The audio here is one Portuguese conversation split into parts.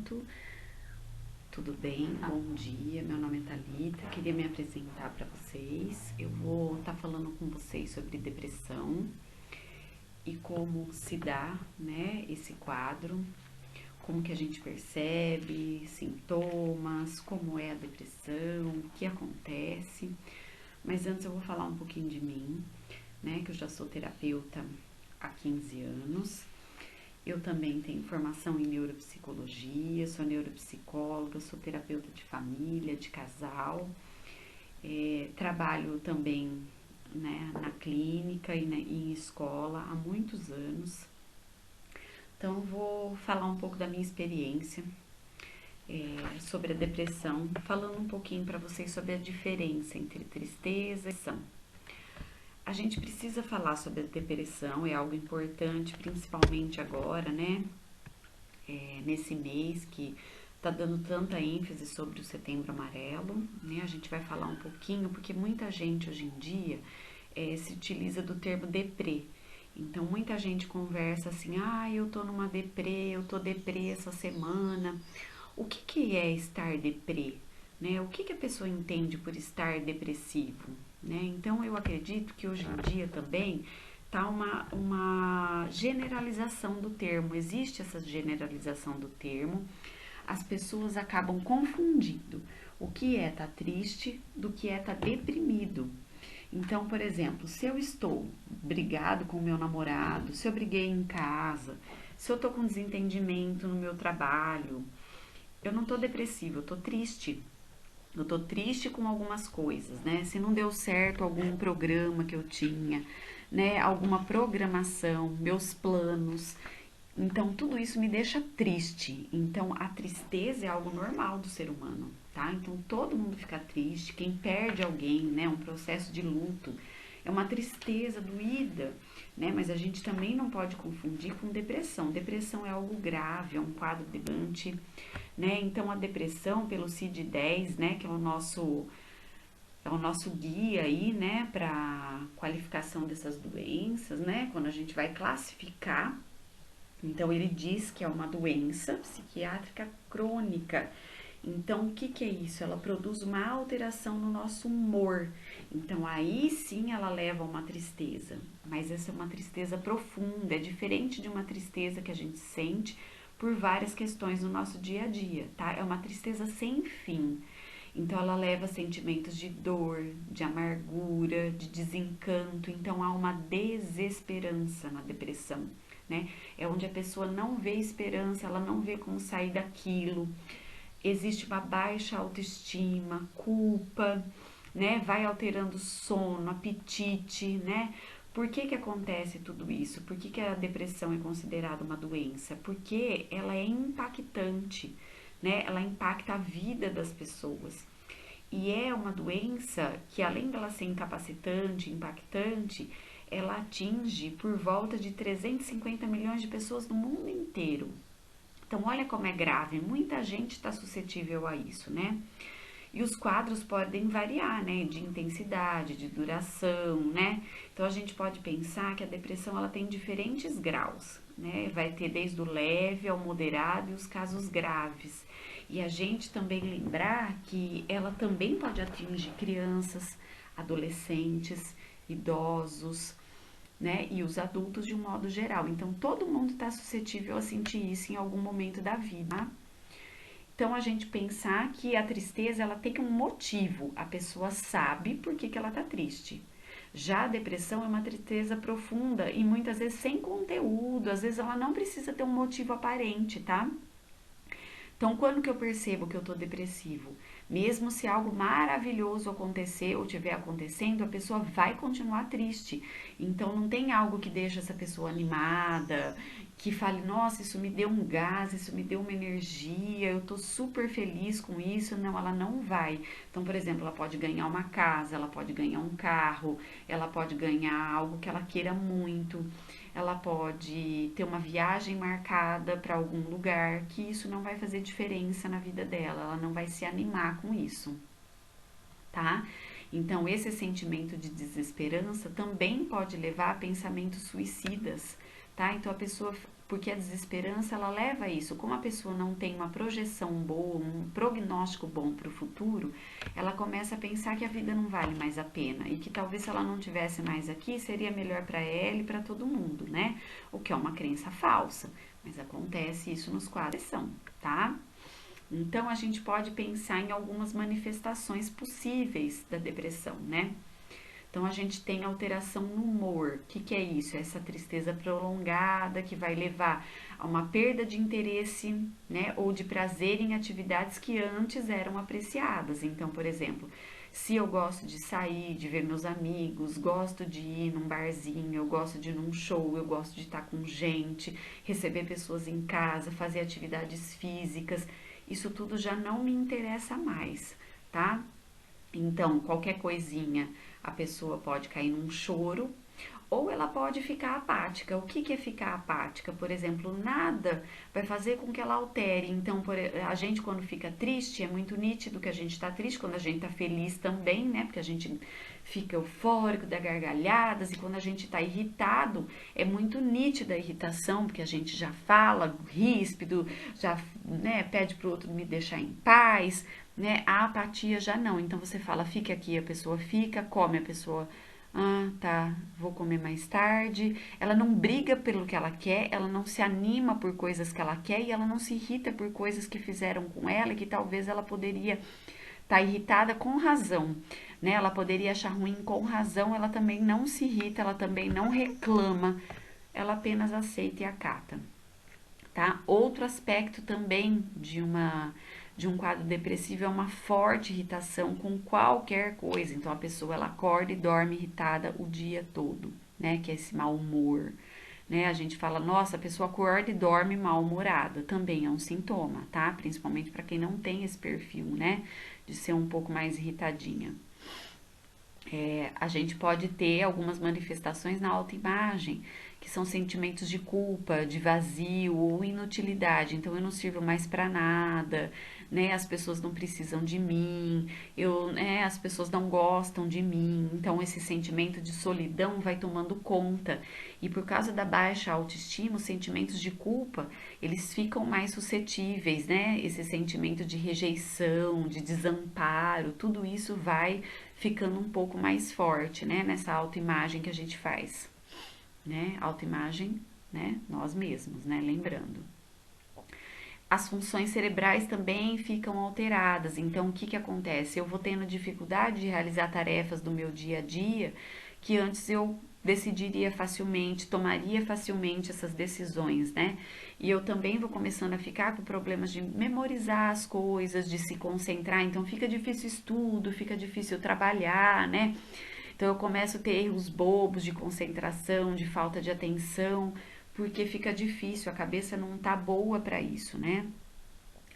Nascimento. Tudo bem? Bom dia, meu nome é Thalita, queria me apresentar para vocês. Eu vou estar falando com vocês sobre depressão e como se dá, né, esse quadro, como que a gente percebe, sintomas, como é a depressão, o que acontece. Mas antes eu vou falar um pouquinho de mim, né, que eu já sou terapeuta há 15 anos. Eu também tenho formação em neuropsicologia, sou neuropsicóloga, sou terapeuta de família, de casal. Trabalho também, né, na clínica e em escola há muitos anos. Então, vou falar um pouco da minha experiência sobre a depressão, falando um pouquinho para vocês sobre a diferença entre tristeza e depressão. A gente precisa falar sobre a depressão, é algo importante, principalmente agora, né? Nesse mês que tá dando tanta ênfase sobre o Setembro Amarelo, né? A gente vai falar um pouquinho, porque muita gente hoje em dia se utiliza do termo deprê. Então, muita gente conversa assim, eu tô numa deprê, eu tô deprê essa semana. O que é estar deprê? Né? O que a pessoa entende por estar depressivo? Né? Então, eu acredito que hoje em dia também tá uma generalização do termo, existe essa generalização do termo, as pessoas acabam confundindo o que é estar triste do que é estar deprimido. Então, por exemplo, se eu estou brigado com o meu namorado, se eu briguei em casa, se eu tô com desentendimento no meu trabalho, eu não tô depressiva, eu tô triste. Eu tô triste com algumas coisas, né? Se não deu certo algum programa que eu tinha, né? Alguma programação, meus planos. Então, tudo isso me deixa triste. Então, a tristeza é algo normal do ser humano, tá? Então, todo mundo fica triste. Quem perde alguém, né? Um processo de luto. É uma tristeza doída, né? Mas a gente também não pode confundir com depressão. Depressão é algo grave, é um quadro debilitante, né? Então, a depressão, pelo CID-10, né? Que é o nosso guia aí, né? Para qualificação dessas doenças, né? Quando a gente vai classificar. Então, ele diz que é uma doença psiquiátrica crônica. Então, o que é isso? Ela produz uma alteração no nosso humor. Então, aí sim ela leva a uma tristeza. Mas essa é uma tristeza profunda, é diferente de uma tristeza que a gente sente por várias questões no nosso dia a dia, tá? É uma tristeza sem fim. Então, ela leva a sentimentos de dor, de amargura, de desencanto. Então, há uma desesperança na depressão, né? É onde a pessoa não vê esperança, ela não vê como sair daquilo. Existe uma baixa autoestima, culpa, né? Vai alterando sono, apetite, né? Por que acontece tudo isso? Por que a depressão é considerada uma doença? Porque ela é impactante, né? Ela impacta a vida das pessoas. E é uma doença que, além dela ser incapacitante, impactante, ela atinge por volta de 350 milhões de pessoas no mundo inteiro. Então, olha como é grave, muita gente está suscetível a isso, né? E os quadros podem variar, né? De intensidade, de duração, né? Então, a gente pode pensar que a depressão ela tem diferentes graus, né? Vai ter desde o leve ao moderado e os casos graves. E a gente também lembrar que ela também pode atingir crianças, adolescentes, idosos, né? E os adultos de um modo geral. Então, todo mundo está suscetível a sentir isso em algum momento da vida. Tá? Então, a gente pensar que a tristeza, ela tem um motivo. A pessoa sabe por que ela tá triste. Já a depressão é uma tristeza profunda e muitas vezes sem conteúdo. Às vezes ela não precisa ter um motivo aparente, tá? Então, quando que eu percebo que eu tô depressivo? Mesmo se algo maravilhoso acontecer ou estiver acontecendo, a pessoa vai continuar triste. Então, não tem algo que deixa essa pessoa animada, que fale, nossa, isso me deu um gás, isso me deu uma energia, eu tô super feliz com isso. Não, ela não vai. Então, por exemplo, ela pode ganhar uma casa, ela pode ganhar um carro, ela pode ganhar algo que ela queira muito, ela pode ter uma viagem marcada para algum lugar, que isso não vai fazer diferença na vida dela, ela não vai se animar com isso, tá? Então, esse sentimento de desesperança também pode levar a pensamentos suicidas, tá? Então, a pessoa porque a desesperança, ela leva a isso. Como a pessoa não tem uma projeção boa, um prognóstico bom para o futuro, ela começa a pensar que a vida não vale mais a pena e que talvez se ela não tivesse mais aqui, seria melhor para ela e para todo mundo, né? O que é uma crença falsa, mas acontece isso nos quadros, tá? Então, a gente pode pensar em algumas manifestações possíveis da depressão, né? Então, a gente tem alteração no humor. O que é isso? É essa tristeza prolongada que vai levar a uma perda de interesse, né? Ou de prazer em atividades que antes eram apreciadas. Então, por exemplo, se eu gosto de sair, de ver meus amigos, gosto de ir num barzinho, eu gosto de ir num show, eu gosto de estar com gente, receber pessoas em casa, fazer atividades físicas, isso tudo já não me interessa mais, tá? Então, qualquer coisinha, a pessoa pode cair num choro ou ela pode ficar apática. O que é ficar apática? Por exemplo, nada vai fazer com que ela altere. Então, a gente quando fica triste, é muito nítido que a gente está triste, quando a gente está feliz também, né? Porque a gente fica eufórico, dá gargalhadas, e quando a gente está irritado, é muito nítida a irritação, porque a gente já fala ríspido, já, né, pede pro outro me deixar em paz, né? A apatia já não. Então você fala, fica aqui, a pessoa fica, come, a pessoa, ah, tá, vou comer mais tarde. Ela não briga pelo que ela quer, ela não se anima por coisas que ela quer e ela não se irrita por coisas que fizeram com ela e que talvez ela poderia estar irritada com razão, né? Ela poderia achar ruim com razão, ela também não se irrita, ela também não reclama, ela apenas aceita e acata, tá? Outro aspecto também de um quadro depressivo é uma forte irritação com qualquer coisa. Então a pessoa ela acorda e dorme irritada o dia todo, né? Que é esse mau humor, né? A gente fala, nossa, a pessoa acorda e dorme mal-humorada, também é um sintoma, tá? Principalmente para quem não tem esse perfil, né? De ser um pouco mais irritadinha. A gente pode ter algumas manifestações na autoimagem, que são sentimentos de culpa, de vazio ou inutilidade. Então eu não sirvo mais para nada, né? As pessoas não precisam de mim, as pessoas não gostam de mim. Então esse sentimento de solidão vai tomando conta. E por causa da baixa autoestima, os sentimentos de culpa, eles ficam mais suscetíveis, né? Esse sentimento de rejeição, de desamparo, tudo isso vai ficando um pouco mais forte, né? Nessa autoimagem que a gente faz, né? Autoimagem, né? Nós mesmos, né? Lembrando. As funções cerebrais também ficam alteradas. Então, o que acontece? Eu vou tendo dificuldade de realizar tarefas do meu dia a dia que antes eu decidiria facilmente, tomaria facilmente essas decisões, né? E eu também vou começando a ficar com problemas de memorizar as coisas, de se concentrar. Então, fica difícil estudo, fica difícil trabalhar, né? Então eu começo a ter erros bobos de concentração, de falta de atenção, porque fica difícil, a cabeça não tá boa para isso, né?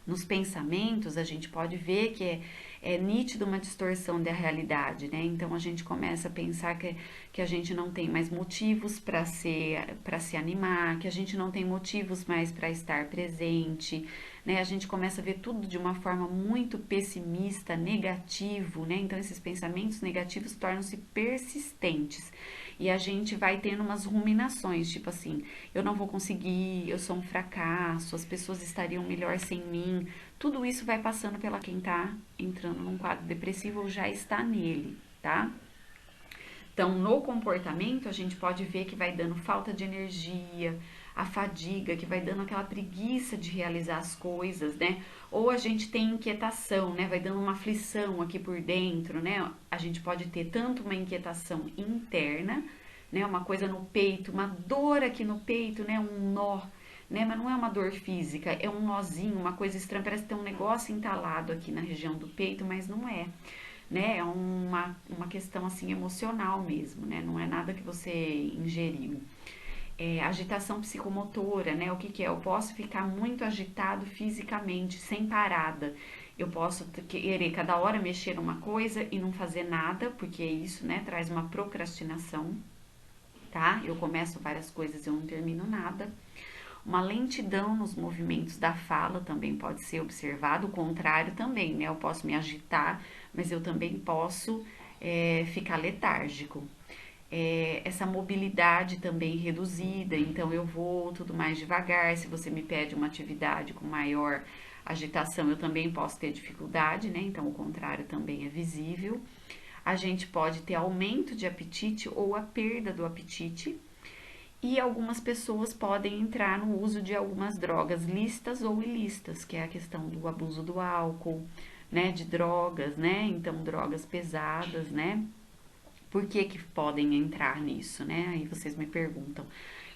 Nos pensamentos, a gente pode ver que é nítido uma distorção da realidade, né? Então a gente começa a pensar que a gente não tem mais motivos para se animar, que a gente não tem motivos mais para estar presente, né? A gente começa a ver tudo de uma forma muito pessimista, negativo, né? Então esses pensamentos negativos tornam-se persistentes. E a gente vai tendo umas ruminações, tipo assim, eu não vou conseguir, eu sou um fracasso, as pessoas estariam melhor sem mim. Tudo isso vai passando pela quem tá entrando num quadro depressivo ou já está nele, tá? Então, no comportamento, a gente pode ver que vai dando falta de energia, a fadiga, que vai dando aquela preguiça de realizar as coisas, né? Ou a gente tem inquietação, né? Vai dando uma aflição aqui por dentro, né? A gente pode ter tanto uma inquietação interna, né? Uma coisa no peito, uma dor aqui no peito, né? Um nó, né? Mas não é uma dor física, é um nozinho, uma coisa estranha, parece que tem um negócio entalado aqui na região do peito, mas não é, né? É uma questão assim emocional mesmo, né? Não é nada que você ingeriu. Agitação psicomotora, né? O que é? Eu posso ficar muito agitado fisicamente, sem parada. Eu posso querer cada hora mexer numa coisa e não fazer nada, porque isso, né, traz uma procrastinação, tá? Eu começo várias coisas e eu não termino nada. Uma lentidão nos movimentos da fala também pode ser observado, o contrário também, né? Eu posso me agitar, mas eu também posso ficar letárgico. essa mobilidade também reduzida, então eu vou tudo mais devagar. Se você me pede uma atividade com maior agitação, eu também posso ter dificuldade, né? Então o contrário também é visível. A gente pode ter aumento de apetite ou a perda do apetite. E algumas pessoas podem entrar no uso de algumas drogas lícitas ou ilícitas, que é a questão do abuso do álcool, né, de drogas, né? Então drogas pesadas, né? Por que que podem entrar nisso, né? Aí vocês me perguntam.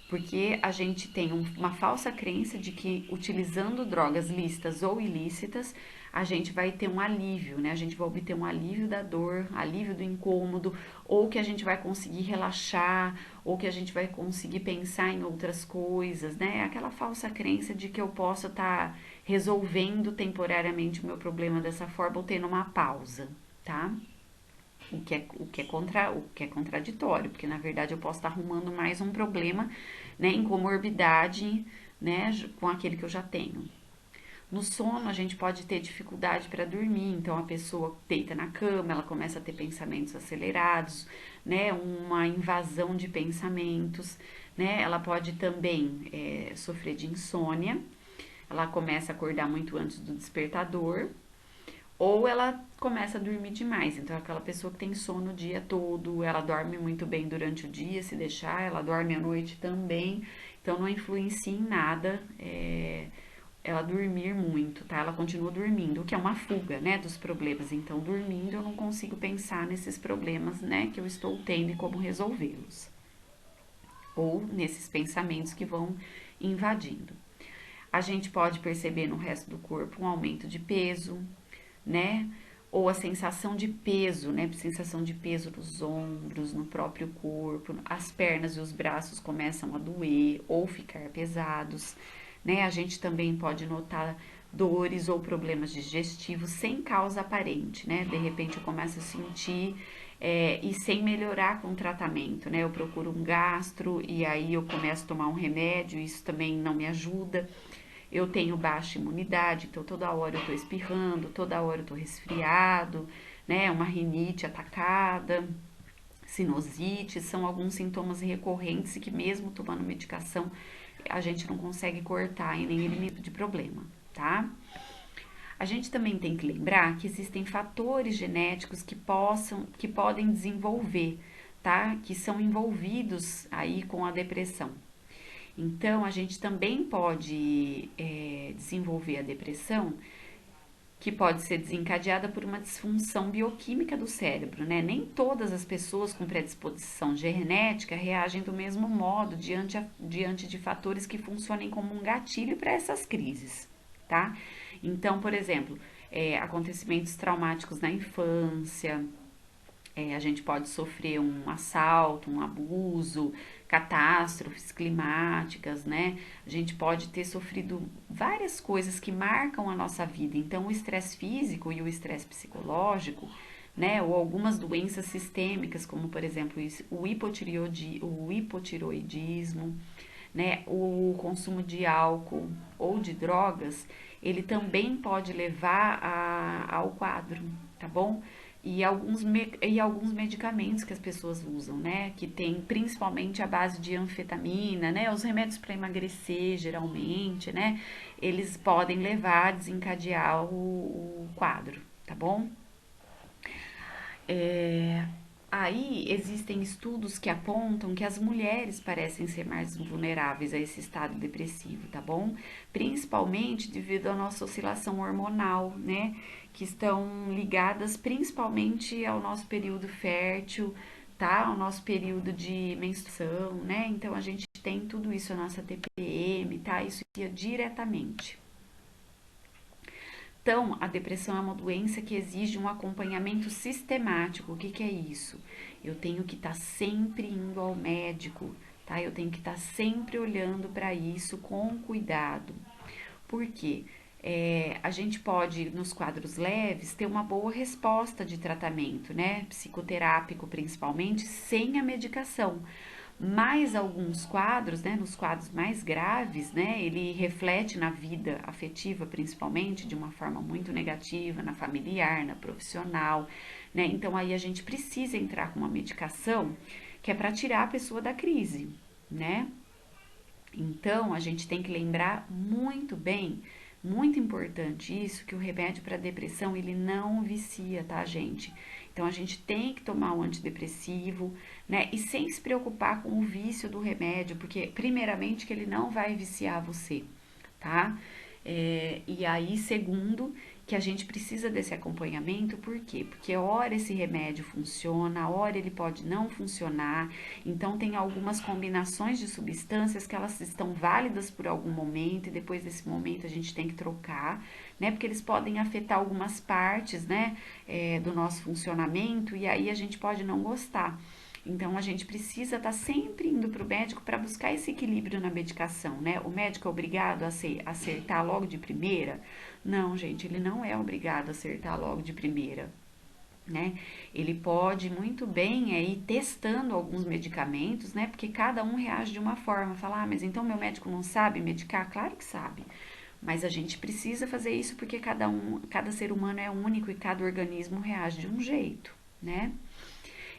Porque a gente tem uma falsa crença de que utilizando drogas lícitas ou ilícitas, a gente vai ter um alívio, né? A gente vai obter um alívio da dor, alívio do incômodo, ou que a gente vai conseguir relaxar, ou que a gente vai conseguir pensar em outras coisas, né? Aquela falsa crença de que eu posso estar resolvendo temporariamente o meu problema dessa forma ou tendo uma pausa, tá? O que é contraditório, porque na verdade eu posso estar arrumando mais um problema, né, em comorbidade, né, com aquele que eu já tenho. No sono, a gente pode ter dificuldade para dormir, então a pessoa deita na cama, ela começa a ter pensamentos acelerados, né, uma invasão de pensamentos, né, ela pode também sofrer de insônia, ela começa a acordar muito antes do despertador, ou ela começa a dormir demais. Então, aquela pessoa que tem sono o dia todo, ela dorme muito bem durante o dia, se deixar, ela dorme à noite também. Então, não influencia em nada ela dormir muito, tá? Ela continua dormindo, o que é uma fuga, né, dos problemas. Então, dormindo, eu não consigo pensar nesses problemas, né, que eu estou tendo e como resolvê-los. Ou nesses pensamentos que vão invadindo. A gente pode perceber no resto do corpo um aumento de peso, né? Ou a sensação de peso, né? Sensação de peso nos ombros, no próprio corpo, as pernas e os braços começam a doer ou ficar pesados, né? A gente também pode notar dores ou problemas digestivos sem causa aparente, né? De repente eu começo a sentir e sem melhorar com o tratamento, né? Eu procuro um gastro e aí eu começo a tomar um remédio, isso também não me ajuda. Eu tenho baixa imunidade, então toda hora eu tô espirrando, toda hora eu tô resfriado, né? Uma rinite atacada, sinusite, são alguns sintomas recorrentes e que mesmo tomando medicação a gente não consegue cortar e nem eliminar de problema, tá? A gente também tem que lembrar que existem fatores genéticos que podem desenvolver, tá? Que são envolvidos aí com a depressão. Então, a gente também pode desenvolver a depressão, que pode ser desencadeada por uma disfunção bioquímica do cérebro, né? Nem todas as pessoas com predisposição genética reagem do mesmo modo diante de fatores que funcionem como um gatilho para essas crises, tá? Então, por exemplo, acontecimentos traumáticos na infância, a gente pode sofrer um assalto, um abuso, catástrofes climáticas, né? A gente pode ter sofrido várias coisas que marcam a nossa vida. Então, o estresse físico e o estresse psicológico, né? Ou algumas doenças sistêmicas, como por exemplo o hipotiroidismo, né? O consumo de álcool ou de drogas, ele também pode levar ao quadro, tá bom? E alguns medicamentos que as pessoas usam, né? Que tem principalmente a base de anfetamina, né? Os remédios para emagrecer, geralmente, né? Eles podem levar a desencadear o quadro, tá bom? É, Aí existem estudos que apontam que as mulheres parecem ser mais vulneráveis a esse estado depressivo, tá bom? Principalmente devido à nossa oscilação hormonal, né? Que estão ligadas principalmente ao nosso período fértil, tá? Ao nosso período de menstruação, né? Então a gente tem tudo isso, a nossa TPM, tá? Isso ia diretamente. Então, a depressão é uma doença que exige um acompanhamento sistemático. O que, que é isso? Eu tenho que estar sempre indo ao médico, tá? Eu tenho que estar sempre olhando para isso com cuidado. Por quê? A gente pode, nos quadros leves, ter uma boa resposta de tratamento, né? Psicoterápico, principalmente, sem a medicação. Mas alguns quadros, né, nos quadros mais graves, né, ele reflete na vida afetiva, principalmente, de uma forma muito negativa, na familiar, na profissional, né? Então aí a gente precisa entrar com uma medicação que é para tirar a pessoa da crise, né? Então, a gente tem que lembrar muito bem, muito importante isso, que o remédio para depressão, ele não vicia, tá, gente? Então, a gente tem que tomar o antidepressivo, né? E sem se preocupar com o vício do remédio, porque, primeiramente, que ele não vai viciar você, tá? E aí, segundo, que a gente precisa desse acompanhamento, por quê? Porque hora esse remédio funciona, hora ele pode não funcionar, então tem algumas combinações de substâncias que elas estão válidas por algum momento e depois desse momento a gente tem que trocar, né? Porque eles podem afetar algumas partes, né, do nosso funcionamento e aí a gente pode não gostar. Então, a gente precisa estar sempre indo para o médico para buscar esse equilíbrio na medicação, né? O médico é obrigado a acertar logo de primeira? Não, gente, ele não é obrigado a acertar logo de primeira, né? Ele pode muito bem ir testando alguns medicamentos, né? Porque cada um reage de uma forma. Falar, mas então meu médico não sabe medicar? Claro que sabe. Mas a gente precisa fazer isso porque cada ser humano é único e cada organismo reage de um jeito, né?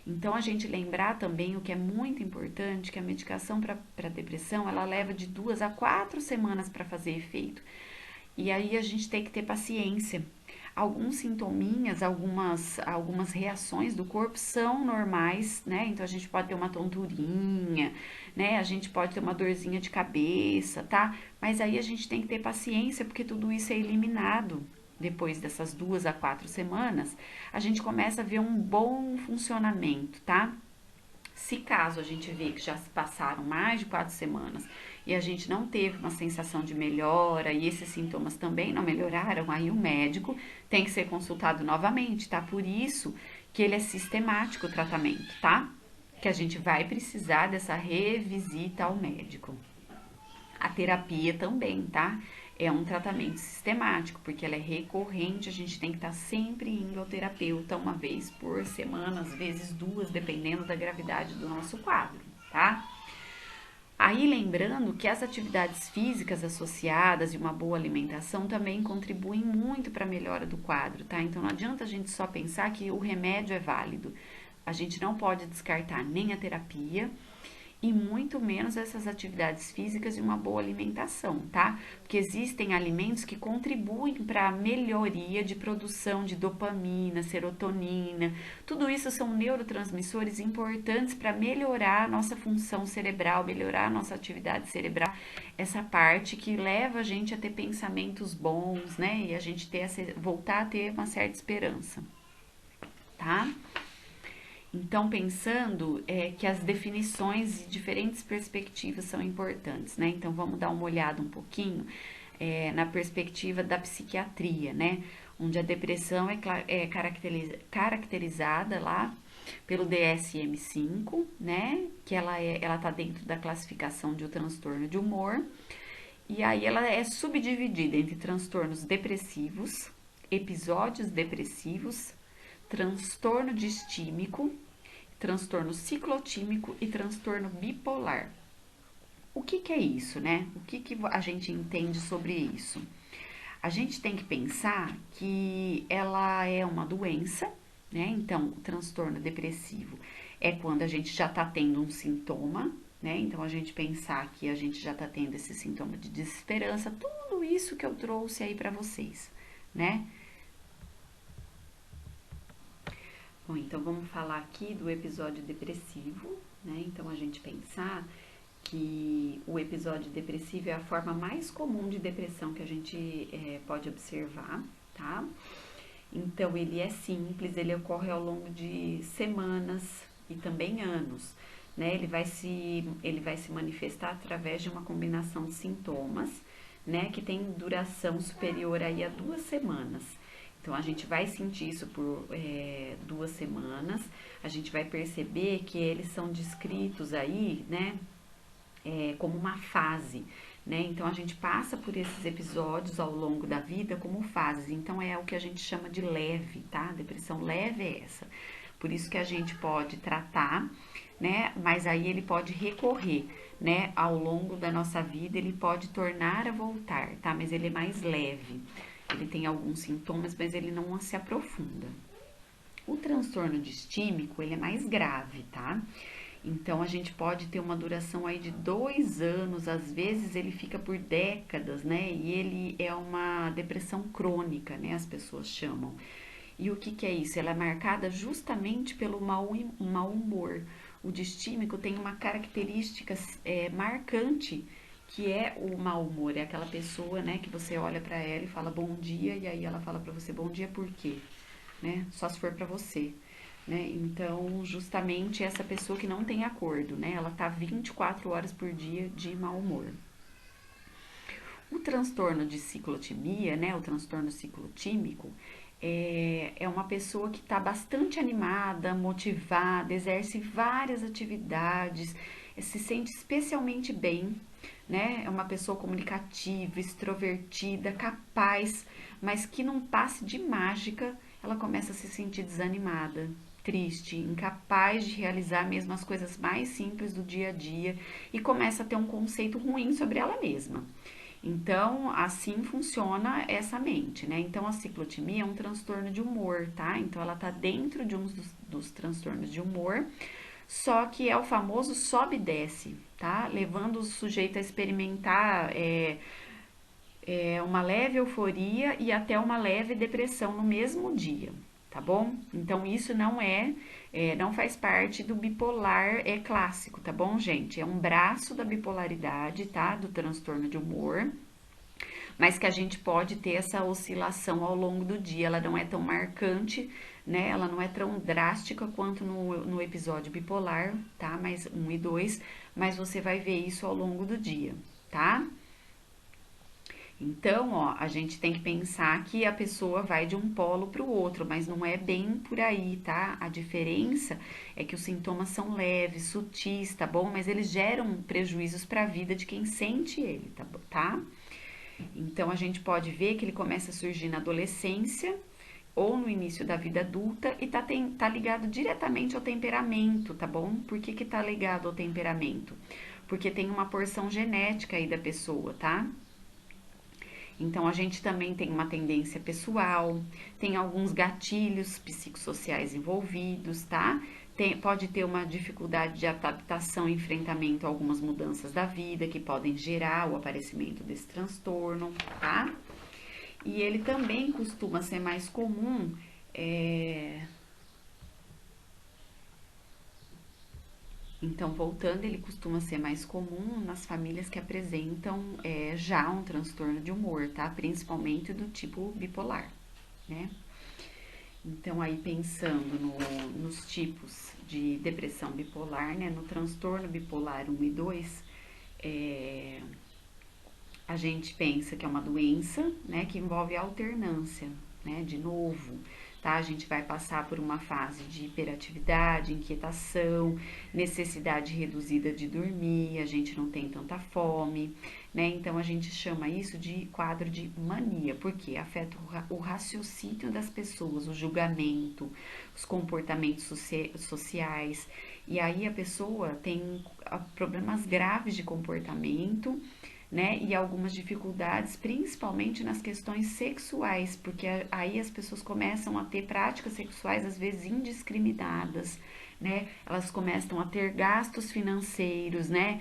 Então, a gente lembrar também o que é muito importante, que a medicação para depressão, ela leva de 2 a 4 semanas para fazer efeito. E aí a gente tem que ter paciência. Alguns sintominhas, algumas reações do corpo são normais, né? Então a gente pode ter uma tonturinha, né? A gente pode ter uma dorzinha de cabeça, tá? Mas aí a gente tem que ter paciência porque tudo isso é eliminado. Depois dessas 2 a 4 semanas, a gente começa a ver um bom funcionamento, tá? Se caso a gente vê que já se passaram mais de 4 semanas e a gente não teve uma sensação de melhora e esses sintomas também não melhoraram, aí o médico tem que ser consultado novamente, tá? Por isso que ele é sistemático o tratamento, tá? Que a gente vai precisar dessa revisita ao médico. A terapia também, tá? É um tratamento sistemático, porque ela é recorrente, a gente tem que estar sempre indo ao terapeuta 1 vez por semana, às vezes 2, dependendo da gravidade do nosso quadro, tá? Aí lembrando que as atividades físicas associadas e uma boa alimentação também contribuem muito para a melhora do quadro, tá? Então não adianta a gente só pensar que o remédio é válido. A gente não pode descartar nem a terapia e muito menos essas atividades físicas e uma boa alimentação, tá? Porque existem alimentos que contribuem para a melhoria de produção de dopamina, serotonina. Tudo isso são neurotransmissores importantes para melhorar a nossa função cerebral, melhorar a nossa atividade cerebral, essa parte que leva a gente a ter pensamentos bons, né? E a gente voltar a ter uma certa esperança, tá? Então, pensando que as definições e diferentes perspectivas são importantes, né? Então, vamos dar uma olhada um pouquinho na perspectiva da psiquiatria, né? Onde a depressão é caracterizada lá pelo DSM-5, né? Que ela tá dentro da classificação de um transtorno de humor. E aí ela é subdividida entre transtornos depressivos, episódios depressivos, transtorno distímico, transtorno ciclotímico e transtorno bipolar. O que é isso, né? O que a gente entende sobre isso? A gente tem que pensar que ela é uma doença, né? Então, o transtorno depressivo é quando a gente já tá tendo um sintoma, né? Então, a gente pensar que a gente já tá tendo esse sintoma de desesperança, tudo isso que eu trouxe aí para vocês, né? Bom, então vamos falar aqui do episódio depressivo, né? Então a gente pensar que o episódio depressivo é a forma mais comum de depressão que a gente pode observar, tá? Então ele é simples, ele ocorre ao longo de semanas e também anos, né? Ele vai se manifestar através de uma combinação de sintomas, né? Que tem duração superior aí a 2 semanas. Então, a gente vai sentir isso por 2 semanas, a gente vai perceber que eles são descritos aí, né, como uma fase, né? Então, a gente passa por esses episódios ao longo da vida como fases. Então, é o que a gente chama de leve, tá? Depressão leve é essa. Por isso que a gente pode tratar, né? Mas aí ele pode recorrer, né? Ao longo da nossa vida, ele pode tornar a voltar, tá? Mas ele é mais leve. Ele tem alguns sintomas, mas ele não se aprofunda. O transtorno distímico, ele é mais grave, tá? Então a gente pode ter uma duração aí de 2 anos, às vezes ele fica por décadas, né? E ele é uma depressão crônica, né? As pessoas chamam. E o que que é isso? Ela é marcada justamente pelo mau humor. O distímico tem uma característica marcante, que é o mau humor. É aquela pessoa, né, que você olha pra ela e fala bom dia, e aí ela fala pra você bom dia por quê? Né? Só se for pra você. Né? Então, justamente essa pessoa que não tem acordo, né? Ela tá 24 horas por dia de mau humor. O transtorno de ciclotimia, né, o transtorno ciclotímico, é uma pessoa que está bastante animada, motivada, exerce várias atividades, se sente especialmente bem, né? É uma pessoa comunicativa, extrovertida, capaz, mas que num passe de mágica ela começa a se sentir desanimada, triste, incapaz de realizar mesmo as coisas mais simples do dia a dia e começa a ter um conceito ruim sobre ela mesma. Então, assim funciona essa mente, né? Então, a ciclotimia é um transtorno de humor, tá? Então, ela tá dentro de um dos transtornos de humor, só que é o famoso sobe e desce, tá? Levando o sujeito a experimentar uma leve euforia e até uma leve depressão no mesmo dia, tá bom? Então, isso não faz parte do bipolar clássico, tá bom, gente? É um braço da bipolaridade, tá? Do transtorno de humor, mas que a gente pode ter essa oscilação ao longo do dia. Ela não é tão marcante, né? Ela não é tão drástica quanto no episódio bipolar, tá? Mais 1 e 2, mas você vai ver isso ao longo do dia, tá? Então, ó, a gente tem que pensar que a pessoa vai de um polo para o outro, mas não é bem por aí, tá? A diferença é que os sintomas são leves, sutis, tá bom? Mas eles geram prejuízos para a vida de quem sente ele, tá? Então, a gente pode ver que ele começa a surgir na adolescência ou no início da vida adulta e tá ligado diretamente ao temperamento, tá bom? Por que que tá ligado ao temperamento? Porque tem uma porção genética aí da pessoa, tá? Então, a gente também tem uma tendência pessoal, tem alguns gatilhos psicossociais envolvidos, tá? Pode ter uma dificuldade de adaptação e enfrentamento a algumas mudanças da vida que podem gerar o aparecimento desse transtorno, tá? E ele também costuma ser mais comum. Então, voltando, ele costuma ser mais comum nas famílias que apresentam já um transtorno de humor, tá? Principalmente do tipo bipolar, né? Então, aí pensando nos tipos de depressão bipolar, né? No transtorno bipolar 1 e 2, a gente pensa que é uma doença, né? Que envolve alternância, né? De novo, tá? A gente vai passar por uma fase de hiperatividade, inquietação, necessidade reduzida de dormir, a gente não tem tanta fome, né? Então a gente chama isso de quadro de mania, porque afeta o raciocínio das pessoas, o julgamento, os comportamentos sociais, e aí a pessoa tem problemas graves de comportamento, né? E algumas dificuldades, principalmente nas questões sexuais, porque aí as pessoas começam a ter práticas sexuais às vezes indiscriminadas, né? Elas começam a ter gastos financeiros, né?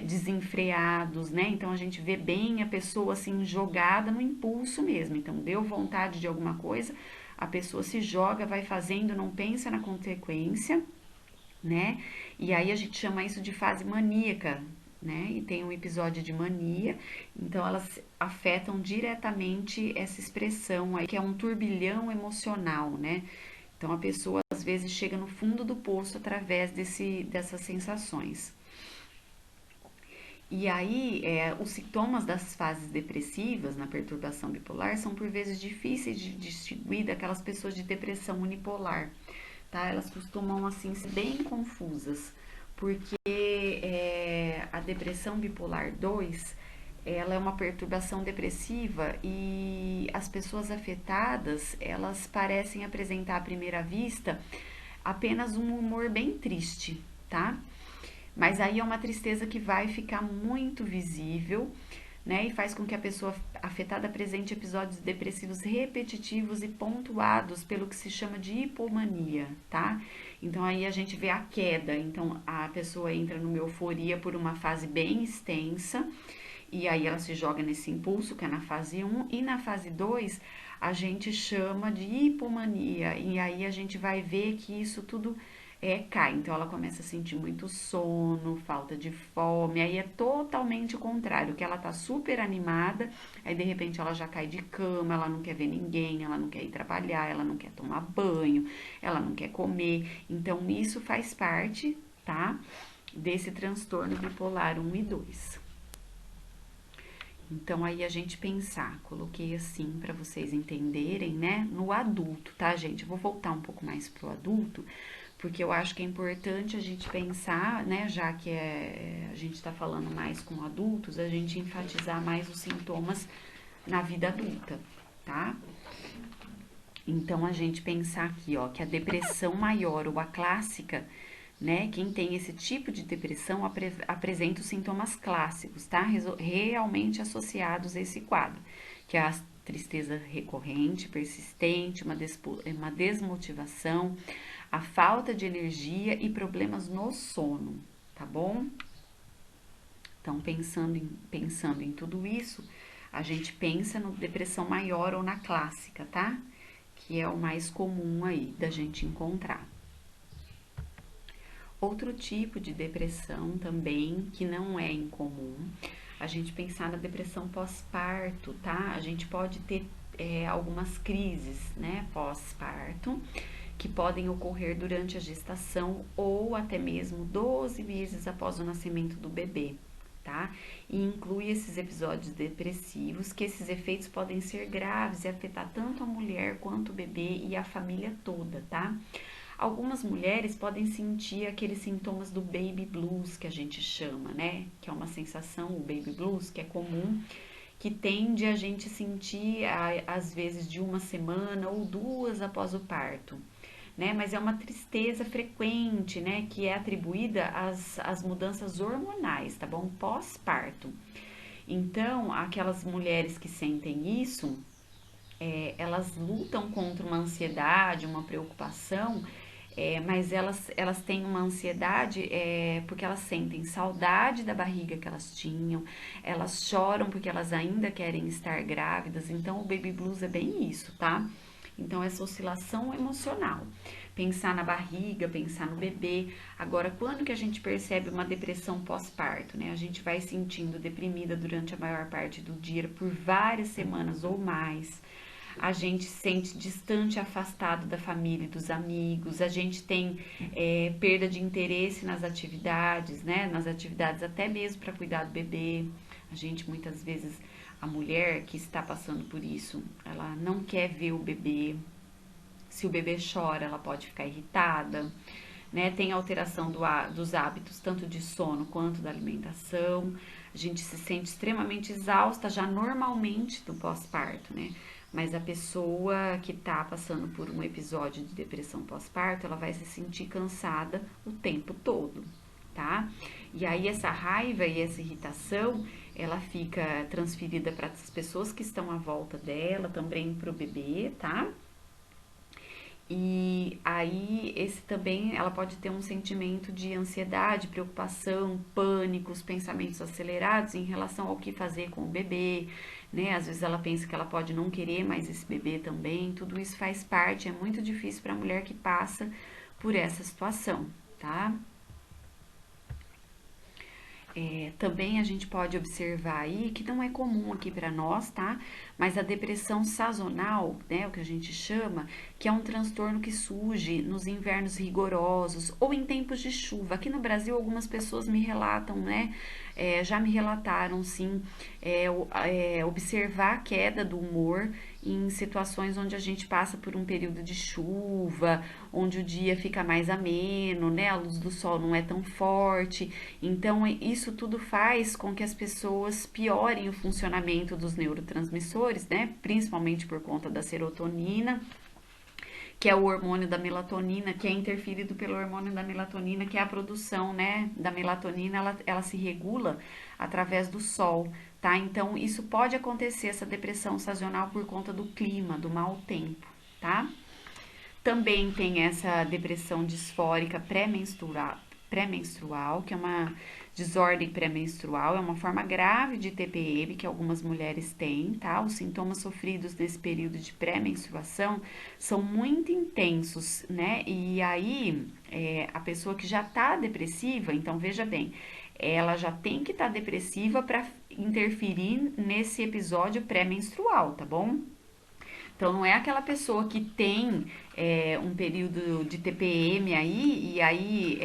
Desenfreados, né? Então a gente vê bem a pessoa assim jogada no impulso mesmo. Então deu vontade de alguma coisa, a pessoa se joga, vai fazendo, não pensa na consequência, né? E aí a gente chama isso de fase maníaca, né? E tem um episódio de mania, então elas afetam diretamente essa expressão aí, que é um turbilhão emocional, né? Então a pessoa às vezes chega no fundo do poço através dessas sensações. E aí, os sintomas das fases depressivas na perturbação bipolar são por vezes difíceis de distinguir daquelas pessoas de depressão unipolar, tá? Elas costumam, assim, ser bem confusas, porque a depressão bipolar 2, ela é uma perturbação depressiva e as pessoas afetadas, elas parecem apresentar à primeira vista apenas um humor bem triste, tá? Mas aí é uma tristeza que vai ficar muito visível, né? E faz com que a pessoa afetada apresente episódios depressivos repetitivos e pontuados pelo que se chama de hipomania, tá? Então aí a gente vê a queda. Então a pessoa entra numa euforia por uma fase bem extensa e aí ela se joga nesse impulso, que é na fase 1, e na fase 2 a gente chama de hipomania, e aí a gente vai ver que isso tudo cai. Então ela começa a sentir muito sono, falta de fome, aí é totalmente o contrário, que ela tá super animada, aí de repente ela já cai de cama, ela não quer ver ninguém, ela não quer ir trabalhar, ela não quer tomar banho, ela não quer comer. Então isso faz parte, tá? Desse transtorno bipolar 1 e 2. Então aí a gente pensar, coloquei assim para vocês entenderem, né? No adulto, tá, gente? Eu vou voltar um pouco mais pro adulto, porque eu acho que é importante a gente pensar, né? Já que a gente tá falando mais com adultos, a gente enfatizar mais os sintomas na vida adulta, tá? Então a gente pensar aqui, ó, que a depressão maior ou a clássica, né? Quem tem esse tipo de depressão apresenta os sintomas clássicos, tá? Realmente associados a esse quadro, que é a tristeza recorrente, persistente, uma desmotivação, a falta de energia e problemas no sono, tá bom? Então, pensando em tudo isso, a gente pensa no depressão maior ou na clássica, tá? Que é o mais comum aí da gente encontrar. Outro tipo de depressão também, que não é incomum, a gente pensar na depressão pós-parto, tá? A gente pode ter algumas crises, né, pós-parto, que podem ocorrer durante a gestação ou até mesmo 12 meses após o nascimento do bebê, tá? E inclui esses episódios depressivos, que esses efeitos podem ser graves e afetar tanto a mulher quanto o bebê e a família toda, tá? Algumas mulheres podem sentir aqueles sintomas do baby blues que a gente chama, né? Que é uma sensação, o baby blues, que é comum, que tende a gente sentir às vezes de uma semana ou 2 após o parto, né? Mas é uma tristeza frequente, né? Que é atribuída às mudanças hormonais, tá bom? Pós-parto. Então, aquelas mulheres que sentem isso, elas lutam contra uma ansiedade, uma preocupação, mas elas têm uma ansiedade porque elas sentem saudade da barriga que elas tinham, elas choram porque elas ainda querem estar grávidas, então o baby blues é bem isso, tá? Então, essa oscilação emocional. Pensar na barriga, pensar no bebê. Agora, quando que a gente percebe uma depressão pós-parto, né? A gente vai sentindo deprimida durante a maior parte do dia, por várias semanas ou mais. A gente se sente distante, afastado da família e dos amigos, a gente tem perda de interesse nas atividades, né? Nas atividades até mesmo para cuidar do bebê. A gente muitas vezes, a mulher que está passando por isso, ela não quer ver o bebê. Se o bebê chora, ela pode ficar irritada, né? Tem alteração dos hábitos, tanto de sono quanto da alimentação. A gente se sente extremamente exausta já normalmente do pós-parto, né? Mas a pessoa que tá passando por um episódio de depressão pós-parto, ela vai se sentir cansada o tempo todo, tá? E aí essa raiva e essa irritação, ela fica transferida para as pessoas que estão à volta dela, também para o bebê, tá? E aí, esse também, ela pode ter um sentimento de ansiedade, preocupação, pânico, os pensamentos acelerados em relação ao que fazer com o bebê, né? Às vezes ela pensa que ela pode não querer mais esse bebê também. Tudo isso faz parte, é muito difícil para a mulher que passa por essa situação, tá? Também a gente pode observar aí que não é comum aqui para nós, tá? Mas a depressão sazonal, né, o que a gente chama, que é um transtorno que surge nos invernos rigorosos ou em tempos de chuva. Aqui no Brasil, algumas pessoas me relatam, né? Já me relataram, sim, observar a queda do humor em situações onde a gente passa por um período de chuva, onde o dia fica mais ameno, né? A luz do sol não é tão forte. Então, isso tudo faz com que as pessoas piorem o funcionamento dos neurotransmissores, né? Principalmente por conta da serotonina, que é o hormônio da melatonina, que é interferido pelo hormônio da melatonina, que é a produção, né, da melatonina, ela se regula através do sol, tá? Então, isso pode acontecer, essa depressão sazonal, por conta do clima, do mau tempo, tá? Também tem essa depressão disfórica pré-menstrual, que é uma desordem pré-menstrual, é uma forma grave de TPM que algumas mulheres têm, tá? Os sintomas sofridos nesse período de pré-menstruação são muito intensos, né? E aí, a pessoa que já tá depressiva, então veja bem, ela já tem que estar depressiva para interferir nesse episódio pré-menstrual, tá bom? Então, não é aquela pessoa que tem um período de TPM aí e aí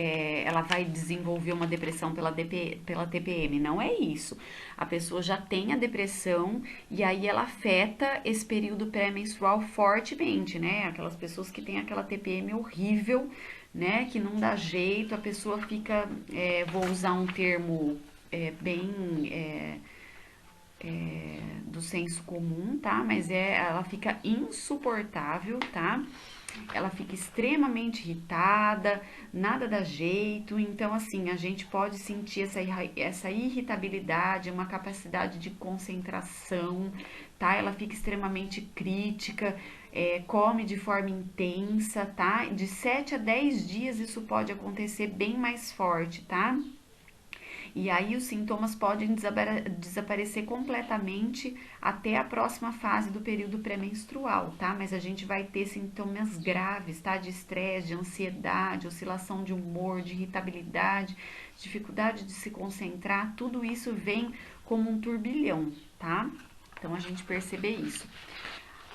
ela vai desenvolver uma depressão pela TPM. Não é isso. A pessoa já tem a depressão e aí ela afeta esse período pré-menstrual fortemente, né? Aquelas pessoas que têm aquela TPM horrível, né? Que não dá jeito, a pessoa fica, vou usar um termo bem do senso comum, tá? Mas ela fica insuportável, tá? Ela fica extremamente irritada, nada dá jeito. Então, assim, a gente pode sentir essa irritabilidade, uma capacidade de concentração, tá? Ela fica extremamente crítica, come de forma intensa, tá? De 7 a 10 dias isso pode acontecer bem mais forte, tá? E aí os sintomas podem desaparecer completamente até a próxima fase do período pré-menstrual, tá? Mas a gente vai ter sintomas graves, tá? De estresse, de ansiedade, oscilação de humor, de irritabilidade, dificuldade de se concentrar, tudo isso vem como um turbilhão, tá? Então a gente perceber isso.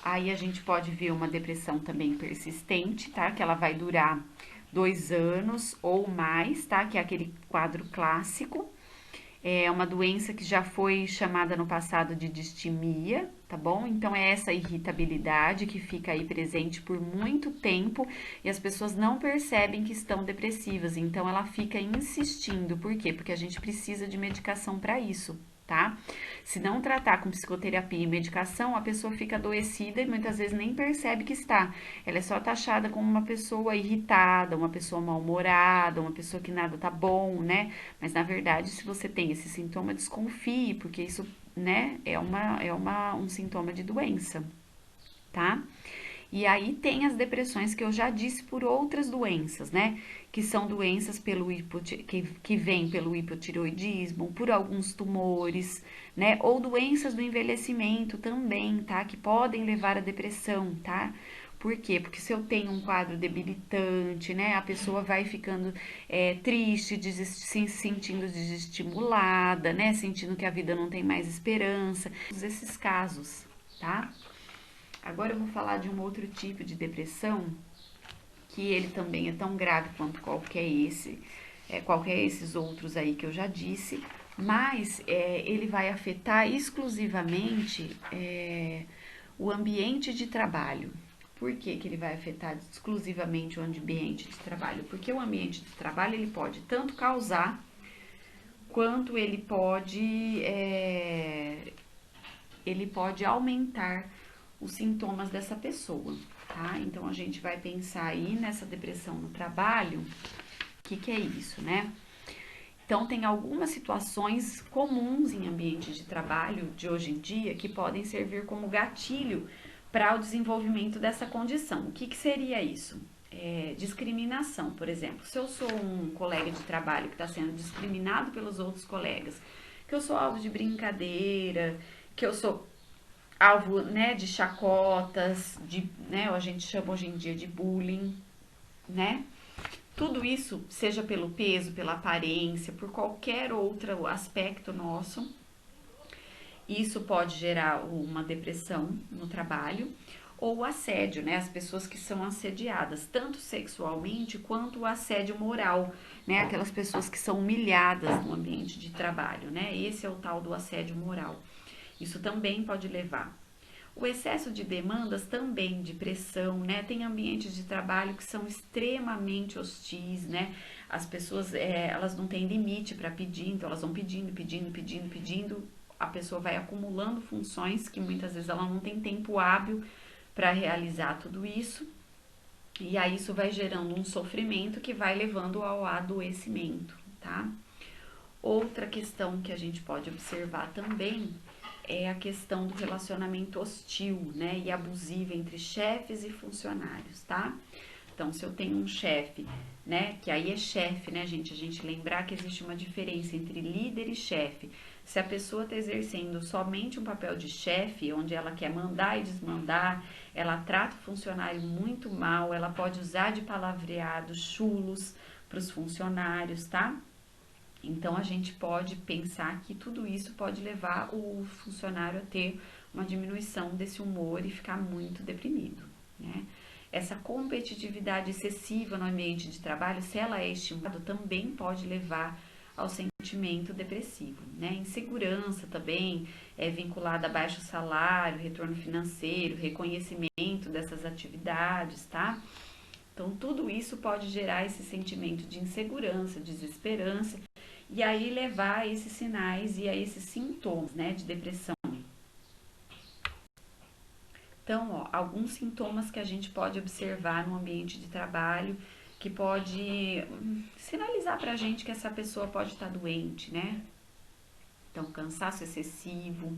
Aí a gente pode ver uma depressão também persistente, tá? Que ela vai durar 2 anos ou mais, tá? Que é aquele quadro clássico. É uma doença que já foi chamada no passado de distimia, tá bom? Então é essa irritabilidade que fica aí presente por muito tempo e as pessoas não percebem que estão depressivas. Então ela fica insistindo. Por quê? Porque a gente precisa de medicação para isso, tá? Se não tratar com psicoterapia e medicação, a pessoa fica adoecida e muitas vezes nem percebe que está. Ela é só taxada como uma pessoa irritada, uma pessoa mal-humorada, uma pessoa que nada tá bom, né? Mas na verdade, se você tem esse sintoma, desconfie, porque isso, né, um sintoma de doença, tá? E aí tem as depressões que eu já disse por outras doenças, né? Que são doenças que vêm pelo hipotireoidismo, por alguns tumores, né? Ou doenças do envelhecimento também, tá? Que podem levar à depressão, tá? Por quê? Porque se eu tenho um quadro debilitante, né? A pessoa vai ficando triste, se sentindo desestimulada, né? Sentindo que a vida não tem mais esperança. Esses casos, tá? Agora eu vou falar de um outro tipo de depressão, que ele também é tão grave quanto qualquer esses outros aí que eu já disse, mas ele vai afetar exclusivamente o ambiente de trabalho. Por que que ele vai afetar exclusivamente o ambiente de trabalho? Porque o ambiente de trabalho ele pode tanto causar quanto ele pode aumentar os sintomas dessa pessoa, tá? Então a gente vai pensar aí nessa depressão no trabalho, o que é isso, né? Então tem algumas situações comuns em ambiente de trabalho de hoje em dia que podem servir como gatilho para o desenvolvimento dessa condição. O que seria isso? Discriminação, por exemplo. Se eu sou um colega de trabalho que está sendo discriminado pelos outros colegas, que eu sou alvo de brincadeira, que eu sou alvo, né, de chacotas, né, a gente chama hoje em dia de bullying, né? Tudo isso, seja pelo peso, pela aparência, por qualquer outro aspecto nosso, isso pode gerar uma depressão no trabalho ou o assédio, né? As pessoas que são assediadas, tanto sexualmente quanto o assédio moral, né? Aquelas pessoas que são humilhadas no ambiente de trabalho, né? Esse é o tal do assédio moral. Isso também pode levar. O excesso de demandas também, de pressão, né? Tem ambientes de trabalho que são extremamente hostis, né? As pessoas, elas não têm limite para pedir, então elas vão pedindo. A pessoa vai acumulando funções que muitas vezes ela não tem tempo hábil para realizar tudo isso. E aí isso vai gerando um sofrimento que vai levando ao adoecimento, tá? Outra questão que a gente pode observar também é a questão do relacionamento hostil, né, e abusivo entre chefes e funcionários, tá? Então, se eu tenho um chefe, né, que aí é chefe, né, gente, a gente lembrar que existe uma diferença entre líder e chefe. Se a pessoa está exercendo somente um papel de chefe, onde ela quer mandar e desmandar, ela trata o funcionário muito mal, ela pode usar de palavreados chulos para os funcionários, tá? Então a gente pode pensar que tudo isso pode levar o funcionário a ter uma diminuição desse humor e ficar muito deprimido, né? Essa competitividade excessiva no ambiente de trabalho, se ela é estimulada, também pode levar ao sentimento depressivo, né? Insegurança também é vinculada a baixo salário, retorno financeiro, reconhecimento dessas atividades, tá? Então, tudo isso pode gerar esse sentimento de insegurança, desesperança e aí levar a esses sinais e a esses sintomas, né, de depressão. Então, ó, alguns sintomas que a gente pode observar no ambiente de trabalho que pode sinalizar pra gente que essa pessoa pode estar doente, né? Então, cansaço excessivo,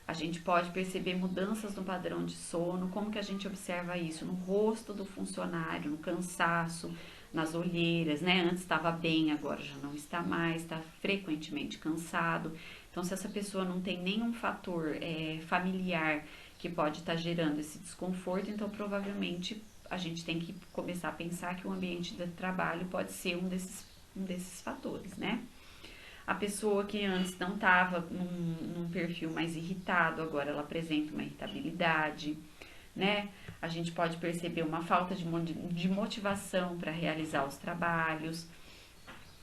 a gente pode perceber mudanças no padrão de sono. Como que a gente observa isso? No rosto do funcionário, no cansaço, nas olheiras, né? Antes estava bem, agora já não está mais, está frequentemente cansado. Então, se essa pessoa não tem nenhum fator familiar que pode estar gerando esse desconforto, então provavelmente a gente tem que começar a pensar que o ambiente de trabalho pode ser um desses fatores, né? A pessoa que antes não estava num perfil mais irritado, agora ela apresenta uma irritabilidade, né? A gente pode perceber uma falta de motivação para realizar os trabalhos.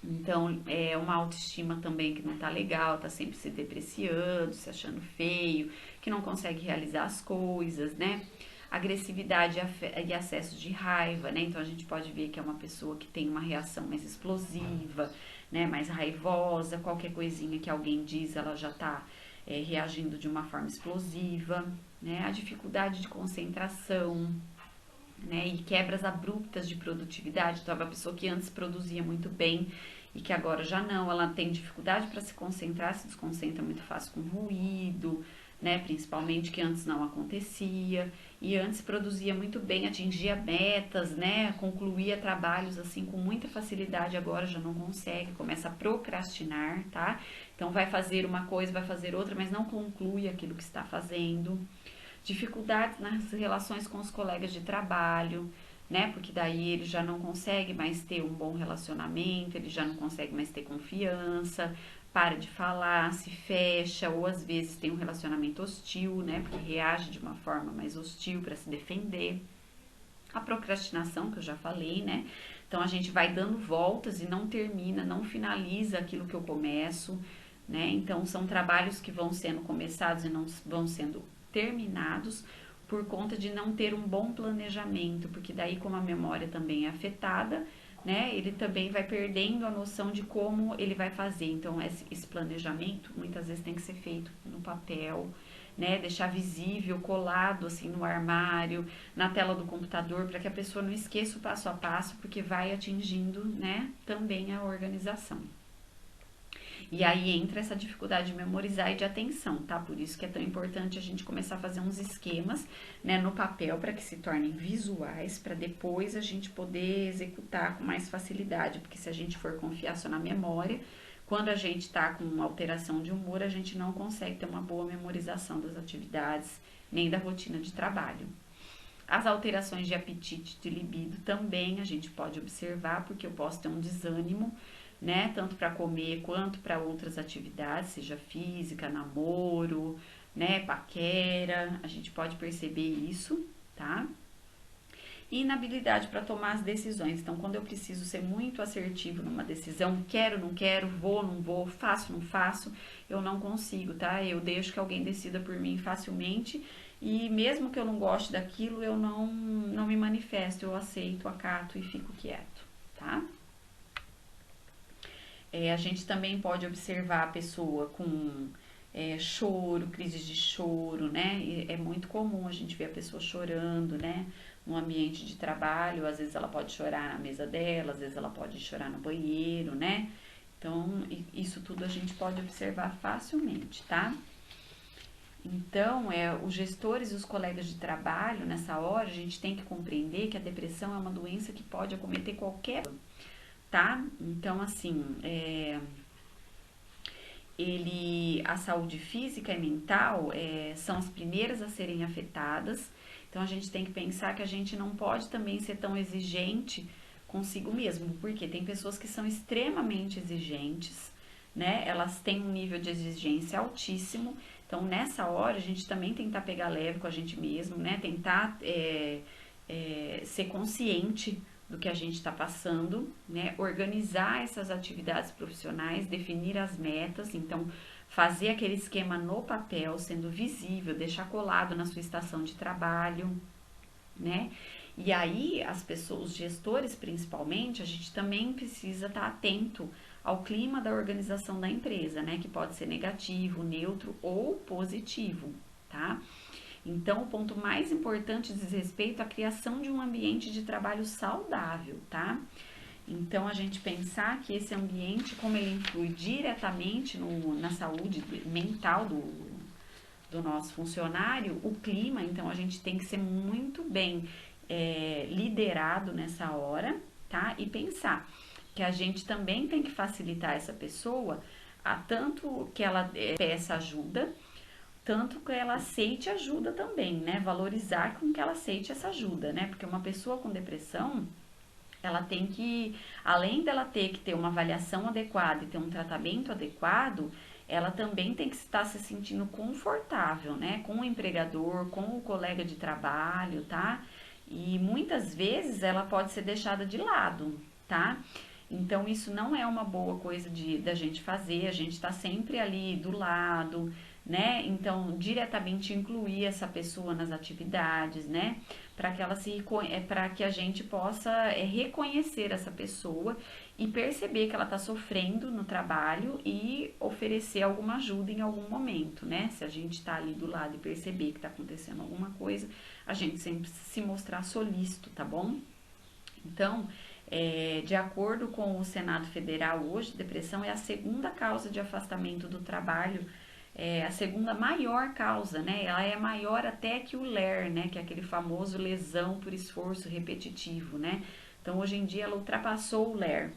Então, é uma autoestima também que não tá legal, tá sempre se depreciando, se achando feio, que não consegue realizar as coisas, né? Agressividade e acesso de raiva, né? Então a gente pode ver que é uma pessoa que tem uma reação mais explosiva, né? Mais raivosa, qualquer coisinha que alguém diz, ela já tá reagindo de uma forma explosiva, né? A dificuldade de concentração, né? E quebras abruptas de produtividade. Então, é uma pessoa que antes produzia muito bem e que agora já não, ela tem dificuldade para se concentrar, se desconcentra muito fácil com ruído, né? Principalmente que antes não acontecia e antes produzia muito bem, atingia metas, né? Concluía trabalhos assim com muita facilidade, agora já não consegue, começa a procrastinar, tá? Então vai fazer uma coisa, vai fazer outra, mas não conclui aquilo que está fazendo. Dificuldades nas relações com os colegas de trabalho, né? Porque daí ele já não consegue mais ter um bom relacionamento, ele já não consegue mais ter confiança, para de falar, se fecha, ou às vezes tem um relacionamento hostil, né? Porque reage de uma forma mais hostil para se defender. A procrastinação, que eu já falei, né? Então a gente vai dando voltas e não termina, não finaliza aquilo que eu começo, né? Então são trabalhos que vão sendo começados e não vão sendo terminados por conta de não ter um bom planejamento, porque daí como a memória também é afetada, né, ele também vai perdendo a noção de como ele vai fazer. Então esse planejamento muitas vezes tem que ser feito no papel, né, deixar visível, colado assim no armário, na tela do computador, para que a pessoa não esqueça o passo a passo, porque vai atingindo, né, também a organização. E aí entra essa dificuldade de memorizar e de atenção, tá? Por isso que é tão importante a gente começar a fazer uns esquemas, né, no papel para que se tornem visuais, para depois a gente poder executar com mais facilidade, porque se a gente for confiar só na memória, quando a gente tá com alteração de humor, a gente não consegue ter uma boa memorização das atividades, nem da rotina de trabalho. As alterações de apetite, de libido também a gente pode observar, porque eu posso ter um desânimo, né, tanto para comer quanto para outras atividades, seja física, namoro, né, paquera, a gente pode perceber isso, tá? E inabilidade para tomar as decisões. Então, quando eu preciso ser muito assertivo numa decisão, quero, não quero, vou, não vou, faço, não faço, eu não consigo, tá? Eu deixo que alguém decida por mim facilmente e mesmo que eu não goste daquilo, eu não me manifesto, eu aceito, acato e fico quieto, tá? A gente também pode observar a pessoa com choro, crises de choro, né? E é muito comum a gente ver a pessoa chorando, né? No ambiente de trabalho, às vezes ela pode chorar na mesa dela, às vezes ela pode chorar no banheiro, né? Então, isso tudo a gente pode observar facilmente, tá? Então, os gestores e os colegas de trabalho, nessa hora, a gente tem que compreender que a depressão é uma doença que pode acometer qualquer, tá? Então, assim, a saúde física e mental são as primeiras a serem afetadas. Então, a gente tem que pensar que a gente não pode também ser tão exigente consigo mesmo, porque tem pessoas que são extremamente exigentes, né? Elas têm um nível de exigência altíssimo. Então, nessa hora, a gente também tentar pegar leve com a gente mesmo, né? Tentar ser consciente do que a gente está passando, né? Organizar essas atividades profissionais, definir as metas, então fazer aquele esquema no papel, sendo visível, deixar colado na sua estação de trabalho, né? E aí, as pessoas, os gestores principalmente, a gente também precisa estar atento ao clima da organização da empresa, né? Que pode ser negativo, neutro ou positivo, tá? Então, o ponto mais importante diz respeito à criação de um ambiente de trabalho saudável, tá? Então, a gente pensar que esse ambiente, como ele influi diretamente na saúde mental do nosso funcionário, o clima, então a gente tem que ser muito bem liderado nessa hora, tá? E pensar que a gente também tem que facilitar essa pessoa, tanto que ela peça ajuda, tanto que ela aceite ajuda também, né? Valorizar com que ela aceite essa ajuda, né? Porque uma pessoa com depressão, ela tem que, além dela ter que ter uma avaliação adequada e ter um tratamento adequado, ela também tem que estar se sentindo confortável, né? Com o empregador, com o colega de trabalho, tá? E muitas vezes ela pode ser deixada de lado, tá? Então, isso não é uma boa coisa da gente fazer, a gente tá sempre ali do lado, né? Então, diretamente incluir essa pessoa nas atividades, né? Para que a gente possa reconhecer essa pessoa e perceber que ela está sofrendo no trabalho e oferecer alguma ajuda em algum momento, né? Se a gente está ali do lado e perceber que está acontecendo alguma coisa, a gente sempre se mostrar solícito, tá bom? Então, de acordo com o Senado Federal, hoje, depressão é a segunda causa de afastamento do trabalho, a segunda maior causa, né? Ela é maior até que o LER, né? Que é aquele famoso lesão por esforço repetitivo, né? Então, hoje em dia, ela ultrapassou o LER.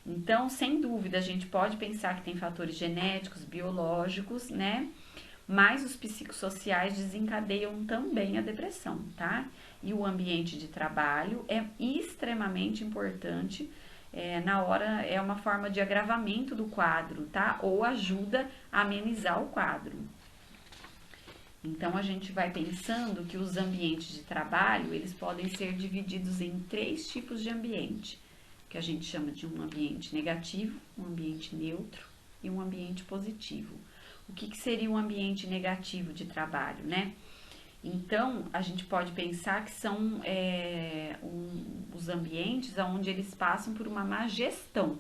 Então, sem dúvida, a gente pode pensar que tem fatores genéticos, biológicos, né? Mas os psicossociais desencadeiam também a depressão, tá? E o ambiente de trabalho é extremamente importante. Na hora é uma forma de agravamento do quadro, tá? Ou ajuda a amenizar o quadro. Então a gente vai pensando que os ambientes de trabalho, eles podem ser divididos em 3 tipos de ambiente, que a gente chama de um ambiente negativo, um ambiente neutro e um ambiente positivo. O que seria um ambiente negativo de trabalho, né? Então, a gente pode pensar que são os ambientes onde eles passam por uma má gestão.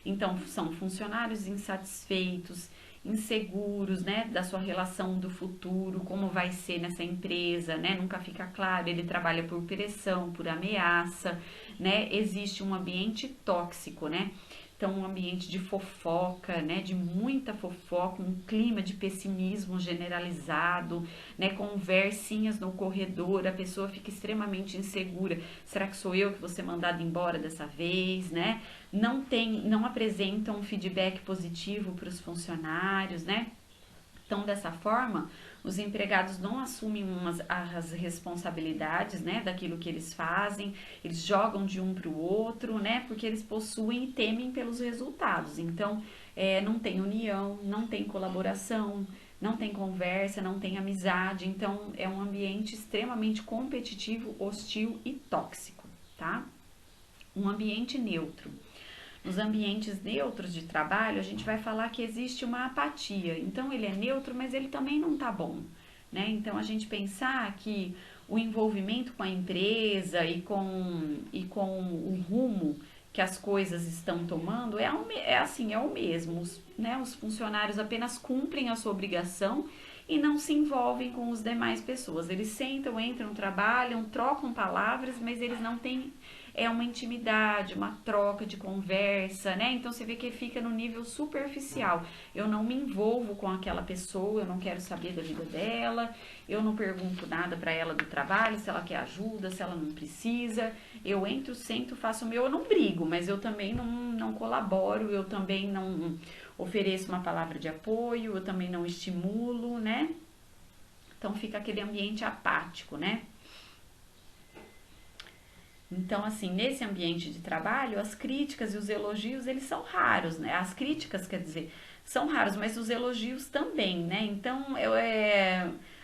Então, são funcionários insatisfeitos, inseguros, né, da sua relação do futuro, como vai ser nessa empresa, né, nunca fica claro, ele trabalha por pressão, por ameaça, né, existe um ambiente tóxico, né, então um ambiente de fofoca, né, de muita fofoca, um clima de pessimismo generalizado, né, conversinhas no corredor, a pessoa fica extremamente insegura, será que sou eu que vou ser mandada embora dessa vez, né, não apresentam um feedback positivo para os funcionários, né? Então, dessa forma, os empregados não assumem as responsabilidades, né, daquilo que eles fazem, eles jogam de um para o outro, né, porque eles possuem e temem pelos resultados. Então, não tem união, não tem colaboração, não tem conversa, não tem amizade. Então, é um ambiente extremamente competitivo, hostil e tóxico, tá? Um ambiente neutro. Nos ambientes neutros de trabalho, a gente vai falar que existe uma apatia. Então, ele é neutro, mas ele também não tá bom, né? Então, a gente pensar que o envolvimento com a empresa e com o rumo que as coisas estão tomando é o mesmo. Os funcionários apenas cumprem a sua obrigação e não se envolvem com as demais pessoas. Eles sentam, entram, trabalham, trocam palavras, mas eles não têm é uma intimidade, uma troca de conversa, né? Então você vê que fica no nível superficial. Eu não me envolvo com aquela pessoa, eu não quero saber da vida dela, eu não pergunto nada para ela do trabalho, se ela quer ajuda, se ela não precisa. Eu entro, sento, faço o meu, eu não brigo, mas eu também não colaboro, eu também não ofereço uma palavra de apoio, eu também não estimulo, né? Então fica aquele ambiente apático, né? Então, assim, nesse ambiente de trabalho, as críticas e os elogios, eles são raros, né? As críticas, quer dizer, são raros, mas os elogios também, né? Então,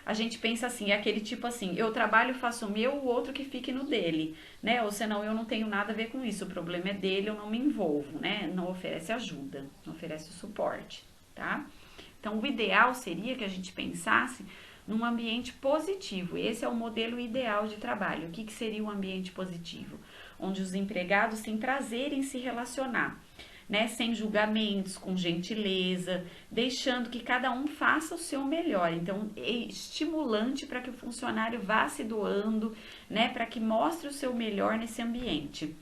a gente pensa assim, é aquele tipo assim, eu trabalho, faço o meu, o outro que fique no dele, né? Ou senão eu não tenho nada a ver com isso, o problema é dele, eu não me envolvo, né? Não oferece ajuda, não oferece o suporte, tá? Então, o ideal seria que a gente pensasse num ambiente positivo. Esse é o modelo ideal de trabalho. O que seria um ambiente positivo? Onde os empregados têm prazer em se relacionar, né? Sem julgamentos, com gentileza, deixando que cada um faça o seu melhor. Então, é estimulante para que o funcionário vá se doando, né? Para que mostre o seu melhor nesse ambiente.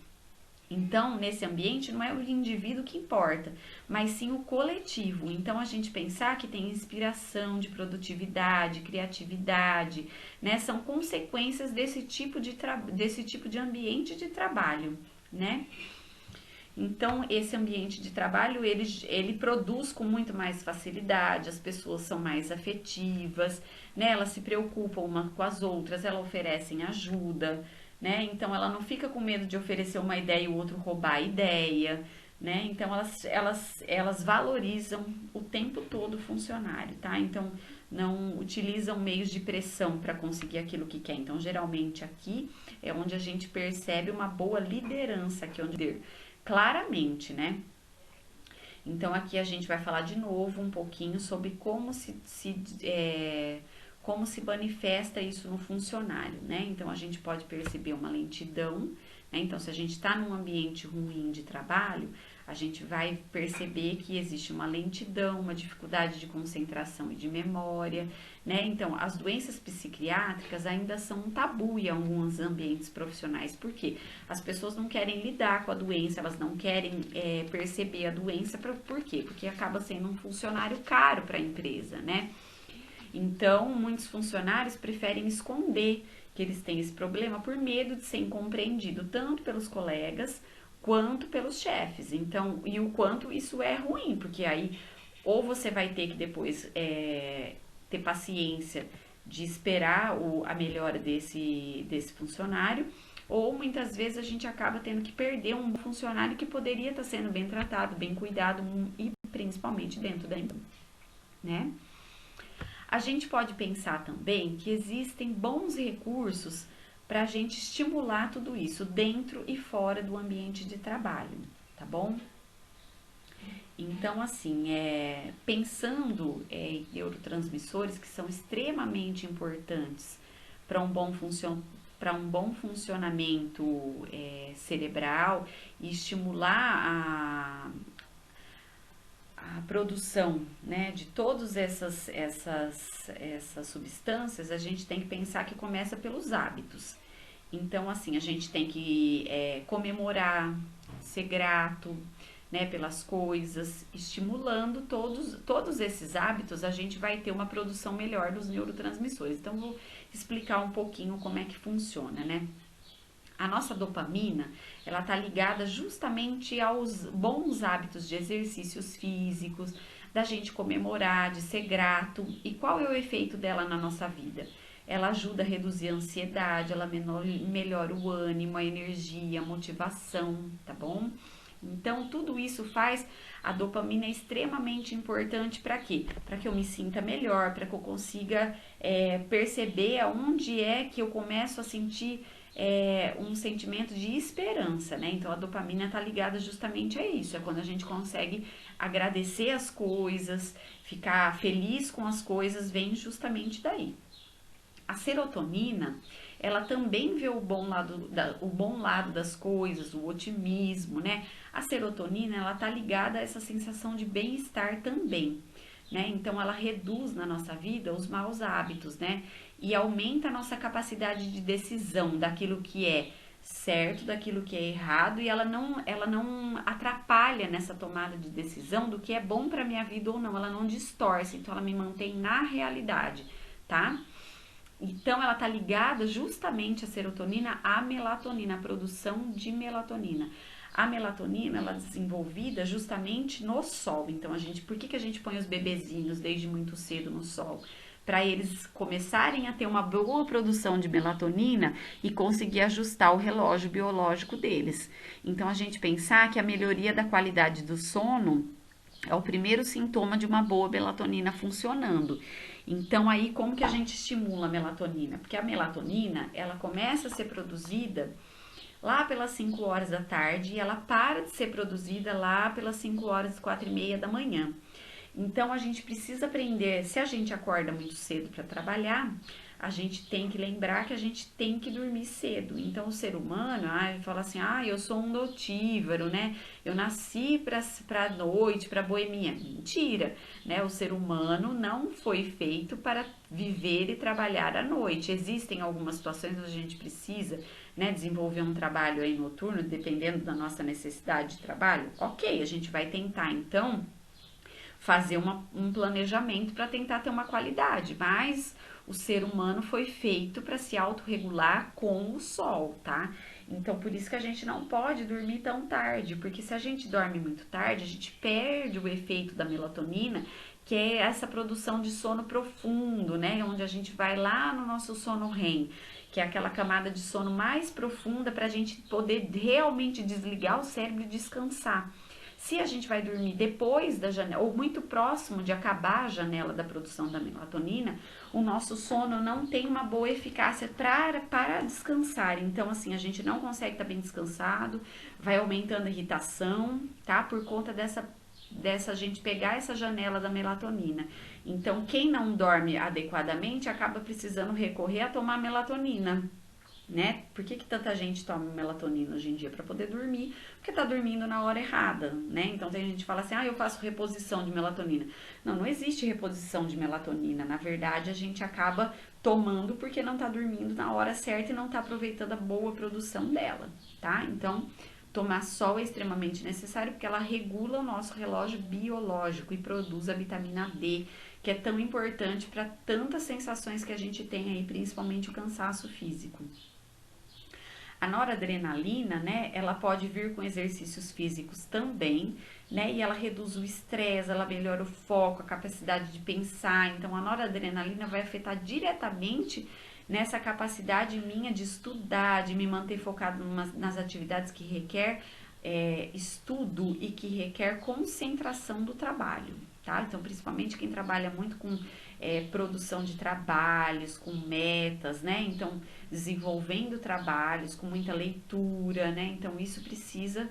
Então, nesse ambiente, não é o indivíduo que importa, mas sim o coletivo. Então, a gente pensar que tem inspiração de produtividade, criatividade, né? São consequências desse tipo de ambiente de trabalho, né? Então, esse ambiente de trabalho, ele produz com muito mais facilidade, as pessoas são mais afetivas, né? Elas se preocupam umas com as outras, elas oferecem ajuda, né? Então, ela não fica com medo de oferecer uma ideia e o outro roubar a ideia, né? Então, elas valorizam o tempo todo o funcionário, tá? Então, não utilizam meios de pressão para conseguir aquilo que quer. Então, geralmente aqui é onde a gente percebe uma boa liderança, aqui onde claramente, né? Então aqui a gente vai falar de novo um pouquinho sobre como se manifesta isso no funcionário, né? Então a gente pode perceber uma lentidão, né? Então se a gente está num ambiente ruim de trabalho, a gente vai perceber que existe uma lentidão, uma dificuldade de concentração e de memória, né? Então as doenças psiquiátricas ainda são um tabu em alguns ambientes profissionais, por quê? As pessoas não querem lidar com a doença, elas não querem perceber a doença, por quê? Porque acaba sendo um funcionário caro para a empresa, né? Então, muitos funcionários preferem esconder que eles têm esse problema por medo de ser incompreendido tanto pelos colegas quanto pelos chefes. Então, e o quanto isso é ruim, porque aí ou você vai ter que depois ter paciência de esperar a melhora desse funcionário, ou muitas vezes a gente acaba tendo que perder um funcionário que poderia estar sendo bem tratado, bem cuidado e principalmente dentro da empresa, né? A gente pode pensar também que existem bons recursos para a gente estimular tudo isso dentro e fora do ambiente de trabalho, tá bom? Então, assim, pensando em neurotransmissores que são extremamente importantes para para um bom funcionamento cerebral e estimular a produção, né, de todas essas substâncias, a gente tem que pensar que começa pelos hábitos. Então, assim, a gente tem que comemorar, ser grato, né, pelas coisas, estimulando todos esses hábitos, a gente vai ter uma produção melhor dos neurotransmissores. Então, vou explicar um pouquinho como é que funciona, né? A nossa dopamina, ela tá ligada justamente aos bons hábitos de exercícios físicos, da gente comemorar, de ser grato. E qual é o efeito dela na nossa vida? Ela ajuda a reduzir a ansiedade, ela melhora o ânimo, a energia, a motivação, tá bom? Então, tudo isso faz a dopamina é extremamente importante para quê? Para que eu me sinta melhor, para que eu consiga perceber aonde é que eu começo a sentir um sentimento de esperança, né? Então, a dopamina está ligada justamente a isso, é quando a gente consegue agradecer as coisas, ficar feliz com as coisas, vem justamente daí. A serotonina, ela também vê o bom lado das coisas, o otimismo, né? A serotonina, ela tá ligada a essa sensação de bem-estar também, né? Então, ela reduz na nossa vida os maus hábitos, né? E aumenta a nossa capacidade de decisão daquilo que é certo daquilo que é errado e ela não atrapalha nessa tomada de decisão do que é bom para minha vida ou não, ela não distorce, então ela me mantém na realidade, tá? Então ela tá ligada justamente a serotonina à melatonina, a produção de melatonina. A melatonina, ela é desenvolvida justamente no sol. Então por que a gente põe os bebezinhos desde muito cedo no sol? Para eles começarem a ter uma boa produção de melatonina e conseguir ajustar o relógio biológico deles. Então a gente pensar que a melhoria da qualidade do sono é o primeiro sintoma de uma boa melatonina funcionando. Então aí como que a gente estimula a melatonina? Porque a melatonina, ela começa a ser produzida lá pelas 5 horas da tarde e ela para de ser produzida lá pelas 5 horas, 4:30 da manhã. Então a gente precisa aprender, se a gente acorda muito cedo para trabalhar, a gente tem que lembrar que a gente tem que dormir cedo. Então o ser humano, fala assim: "Ah, eu sou um notívoro, né? Eu nasci para noite, para boemia". Mentira, né? O ser humano não foi feito para viver e trabalhar à noite. Existem algumas situações onde a gente precisa, né, desenvolver um trabalho aí noturno, dependendo da nossa necessidade de trabalho. OK, a gente vai tentar então fazer um planejamento para tentar ter uma qualidade, mas o ser humano foi feito para se autorregular com o sol, tá? Então, por isso que a gente não pode dormir tão tarde, porque se a gente dorme muito tarde, a gente perde o efeito da melatonina, que é essa produção de sono profundo, né? Onde a gente vai lá no nosso sono REM, que é aquela camada de sono mais profunda para a gente poder realmente desligar o cérebro e descansar. Se a gente vai dormir depois da janela, ou muito próximo de acabar a janela da produção da melatonina, o nosso sono não tem uma boa eficácia para descansar. Então, assim, a gente não consegue estar bem descansado, vai aumentando a irritação, tá? Por conta dessa gente pegar essa janela da melatonina. Então, quem não dorme adequadamente acaba precisando recorrer a tomar melatonina, né? Por que tanta gente toma melatonina hoje em dia? Para poder dormir, porque tá dormindo na hora errada, né? Então tem gente que fala assim: eu faço reposição de melatonina. Não, não existe reposição de melatonina. Na verdade, a gente acaba tomando porque não tá dormindo na hora certa e não tá aproveitando a boa produção dela, tá? Então, tomar sol é extremamente necessário porque ela regula o nosso relógio biológico e produz a vitamina D, que é tão importante para tantas sensações que a gente tem aí, principalmente o cansaço físico. A noradrenalina, né, ela pode vir com exercícios físicos também, né, e ela reduz o estresse, ela melhora o foco, a capacidade de pensar. Então, a noradrenalina vai afetar diretamente nessa capacidade minha de estudar, de me manter focado nas atividades que requer estudo e que requer concentração do trabalho, tá? Então, principalmente quem trabalha muito com produção de trabalhos, com metas, né? Então, desenvolvendo trabalhos com muita leitura, né? Então, isso precisa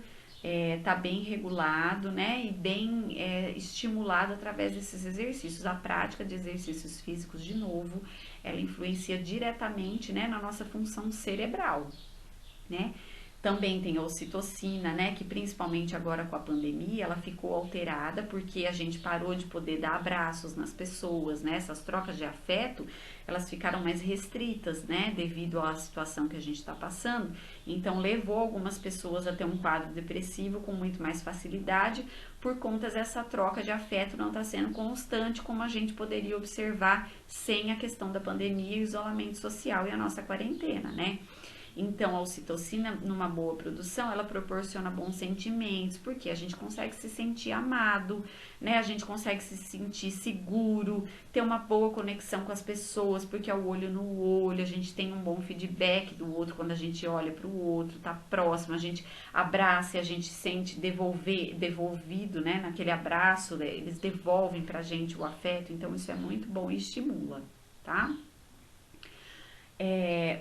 tá bem regulado, né? E bem estimulado através desses exercícios. A prática de exercícios físicos, de novo, ela influencia diretamente, né, na nossa função cerebral, né? Também tem a ocitocina, né, que principalmente agora com a pandemia, ela ficou alterada porque a gente parou de poder dar abraços nas pessoas, né? Essas trocas de afeto, elas ficaram mais restritas, né, devido à situação que a gente está passando. Então, levou algumas pessoas a ter um quadro depressivo com muito mais facilidade por conta dessa troca de afeto não está sendo constante como a gente poderia observar sem a questão da pandemia, o isolamento social e a nossa quarentena, né? Então, a ocitocina, numa boa produção, ela proporciona bons sentimentos, porque a gente consegue se sentir amado, né? A gente consegue se sentir seguro, ter uma boa conexão com as pessoas, porque é o olho no olho, a gente tem um bom feedback do outro quando a gente olha para o outro, tá próximo, a gente abraça e a gente se sente devolvido, né? Naquele abraço, né? Eles devolvem pra gente o afeto, então isso é muito bom e estimula, tá?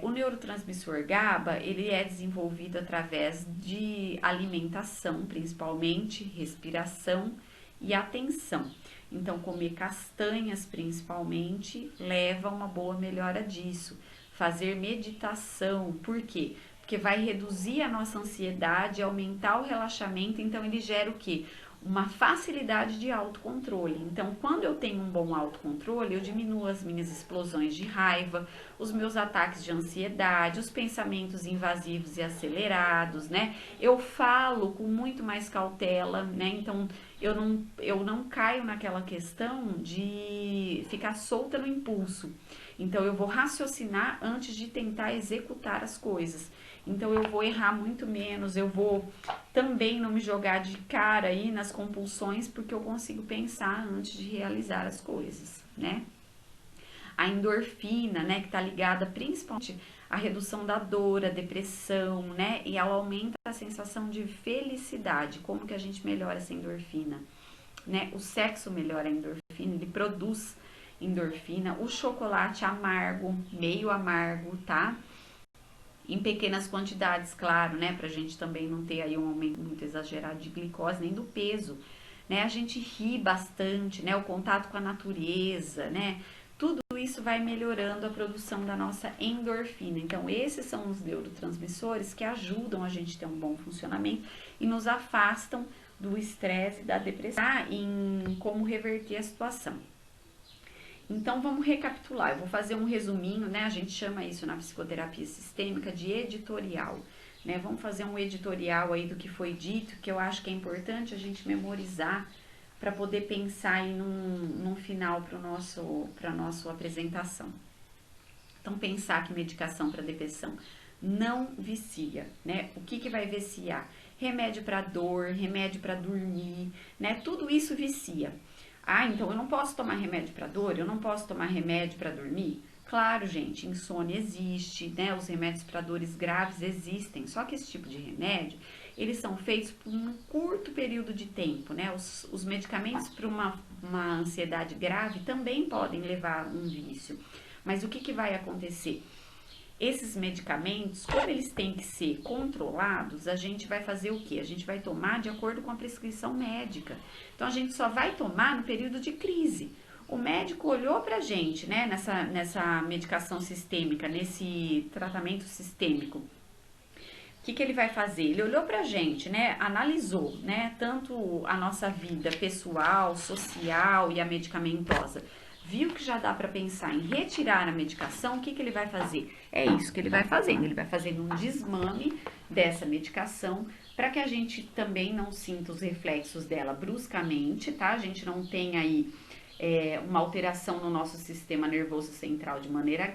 O neurotransmissor GABA, ele é desenvolvido através de alimentação, principalmente, respiração e atenção. Então, comer castanhas, principalmente, leva a uma boa melhora disso. Fazer meditação, por quê? Porque vai reduzir a nossa ansiedade, aumentar o relaxamento, então ele gera o quê? uma facilidade de autocontrole. Então, quando eu tenho um bom autocontrole, eu diminuo as minhas explosões de raiva, os meus ataques de ansiedade, os pensamentos invasivos e acelerados, né? Eu falo com muito mais cautela, né? Então, eu não caio naquela questão de ficar solta no impulso. Então, eu vou raciocinar antes de tentar executar as coisas. Então, eu vou errar muito menos, eu vou também não me jogar de cara aí nas compulsões, porque eu consigo pensar antes de realizar as coisas, né? A endorfina, né, que tá ligada principalmente à redução da dor, à depressão, né? E ela aumenta a sensação de felicidade. Como que a gente melhora essa endorfina? Né? O sexo melhora a endorfina, ele produz endorfina. O chocolate amargo, meio amargo, tá? Em pequenas quantidades, claro, né? Pra gente também não ter aí um aumento muito exagerado de glicose, nem do peso, né? A gente ri bastante, né? O contato com a natureza, né? Tudo isso vai melhorando a produção da nossa endorfina. Então, esses são os neurotransmissores que ajudam a gente a ter um bom funcionamento e nos afastam do estresse e da depressão, em como reverter a situação. Então vamos recapitular, eu vou fazer um resuminho, né? A gente chama isso na psicoterapia sistêmica de editorial, né? Vamos fazer um editorial aí do que foi dito, que eu acho que é importante a gente memorizar para poder pensar aí num final para a nossa apresentação. Então pensar que medicação para depressão não vicia, né? O que vai viciar? Remédio para dor, remédio para dormir, né? Tudo isso vicia. Ah, então eu não posso tomar remédio para dor, eu não posso tomar remédio para dormir? Claro, gente, insônia existe, né? Os remédios para dores graves existem, só que esse tipo de remédio, eles são feitos por um curto período de tempo, né? Os medicamentos para uma ansiedade grave também podem levar um vício. Mas o que vai acontecer? Esses medicamentos, como eles têm que ser controlados, a gente vai fazer o quê? A gente vai tomar de acordo com a prescrição médica. Então, a gente só vai tomar no período de crise. O médico olhou pra gente, né, nessa medicação sistêmica, nesse tratamento sistêmico. O que ele vai fazer? Ele olhou pra gente, né, analisou, né, tanto a nossa vida pessoal, social e a medicamentosa. Viu que já dá para pensar em retirar a medicação, o que ele vai fazer? É isso que ele vai fazendo. Ele vai fazendo um desmame dessa medicação para que a gente também não sinta os reflexos dela bruscamente, tá? A gente não tenha aí uma alteração no nosso sistema nervoso central de maneira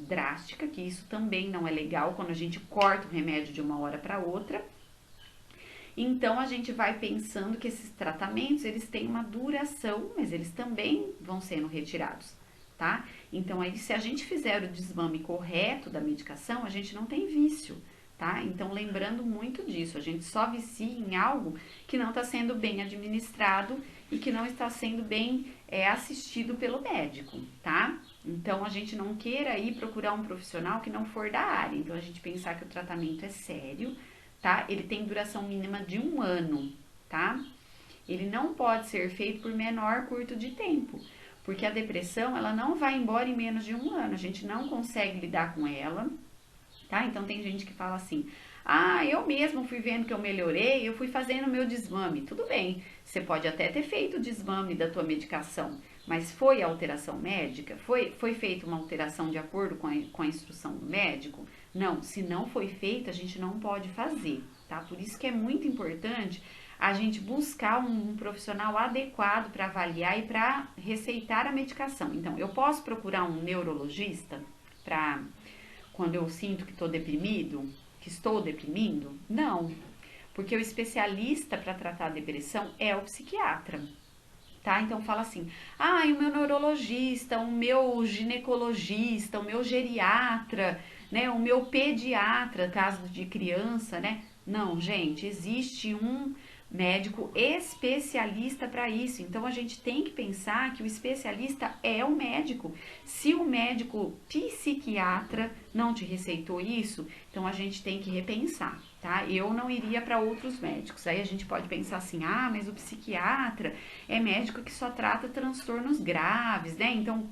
drástica, que isso também não é legal quando a gente corta o remédio de uma hora para outra. Então, a gente vai pensando que esses tratamentos, eles têm uma duração, mas eles também vão sendo retirados, tá? Então, aí, se a gente fizer o desmame correto da medicação, a gente não tem vício, tá? Então, lembrando muito disso, a gente só vicia em algo que não está sendo bem administrado e que não está sendo bem assistido pelo médico, tá? Então, a gente não queira ir procurar um profissional que não for da área. Então, a gente pensar que o tratamento é sério, tá? Ele tem duração mínima de 1 ano, tá? Ele não pode ser feito por menor curto de tempo, porque a depressão, ela não vai embora em menos de 1 ano, a gente não consegue lidar com ela, tá? Então tem gente que fala assim, ah, eu mesmo fui vendo que eu melhorei, eu fui fazendo meu desmame. Tudo bem, você pode até ter feito o desmame da tua medicação, mas foi alteração médica? Foi feita uma alteração de acordo com a instrução do médico? Não, se não foi feita, a gente não pode fazer, tá? Por isso que é muito importante a gente buscar um profissional adequado para avaliar e para receitar a medicação. Então, eu posso procurar um neurologista para quando eu sinto que estou deprimido, que estou deprimindo? Não, porque o especialista para tratar a depressão é o psiquiatra. Tá? Então fala assim, ah, e o meu neurologista, o meu ginecologista, o meu geriatra, né, o meu pediatra, caso de criança, né? Não, gente, existe um médico especialista para isso. Então a gente tem que pensar que o especialista é o médico. Se o médico psiquiatra não te receitou isso, então a gente tem que repensar, tá? Eu não iria para outros médicos. Aí a gente pode pensar assim: "Ah, mas o psiquiatra é médico que só trata transtornos graves, né? Então o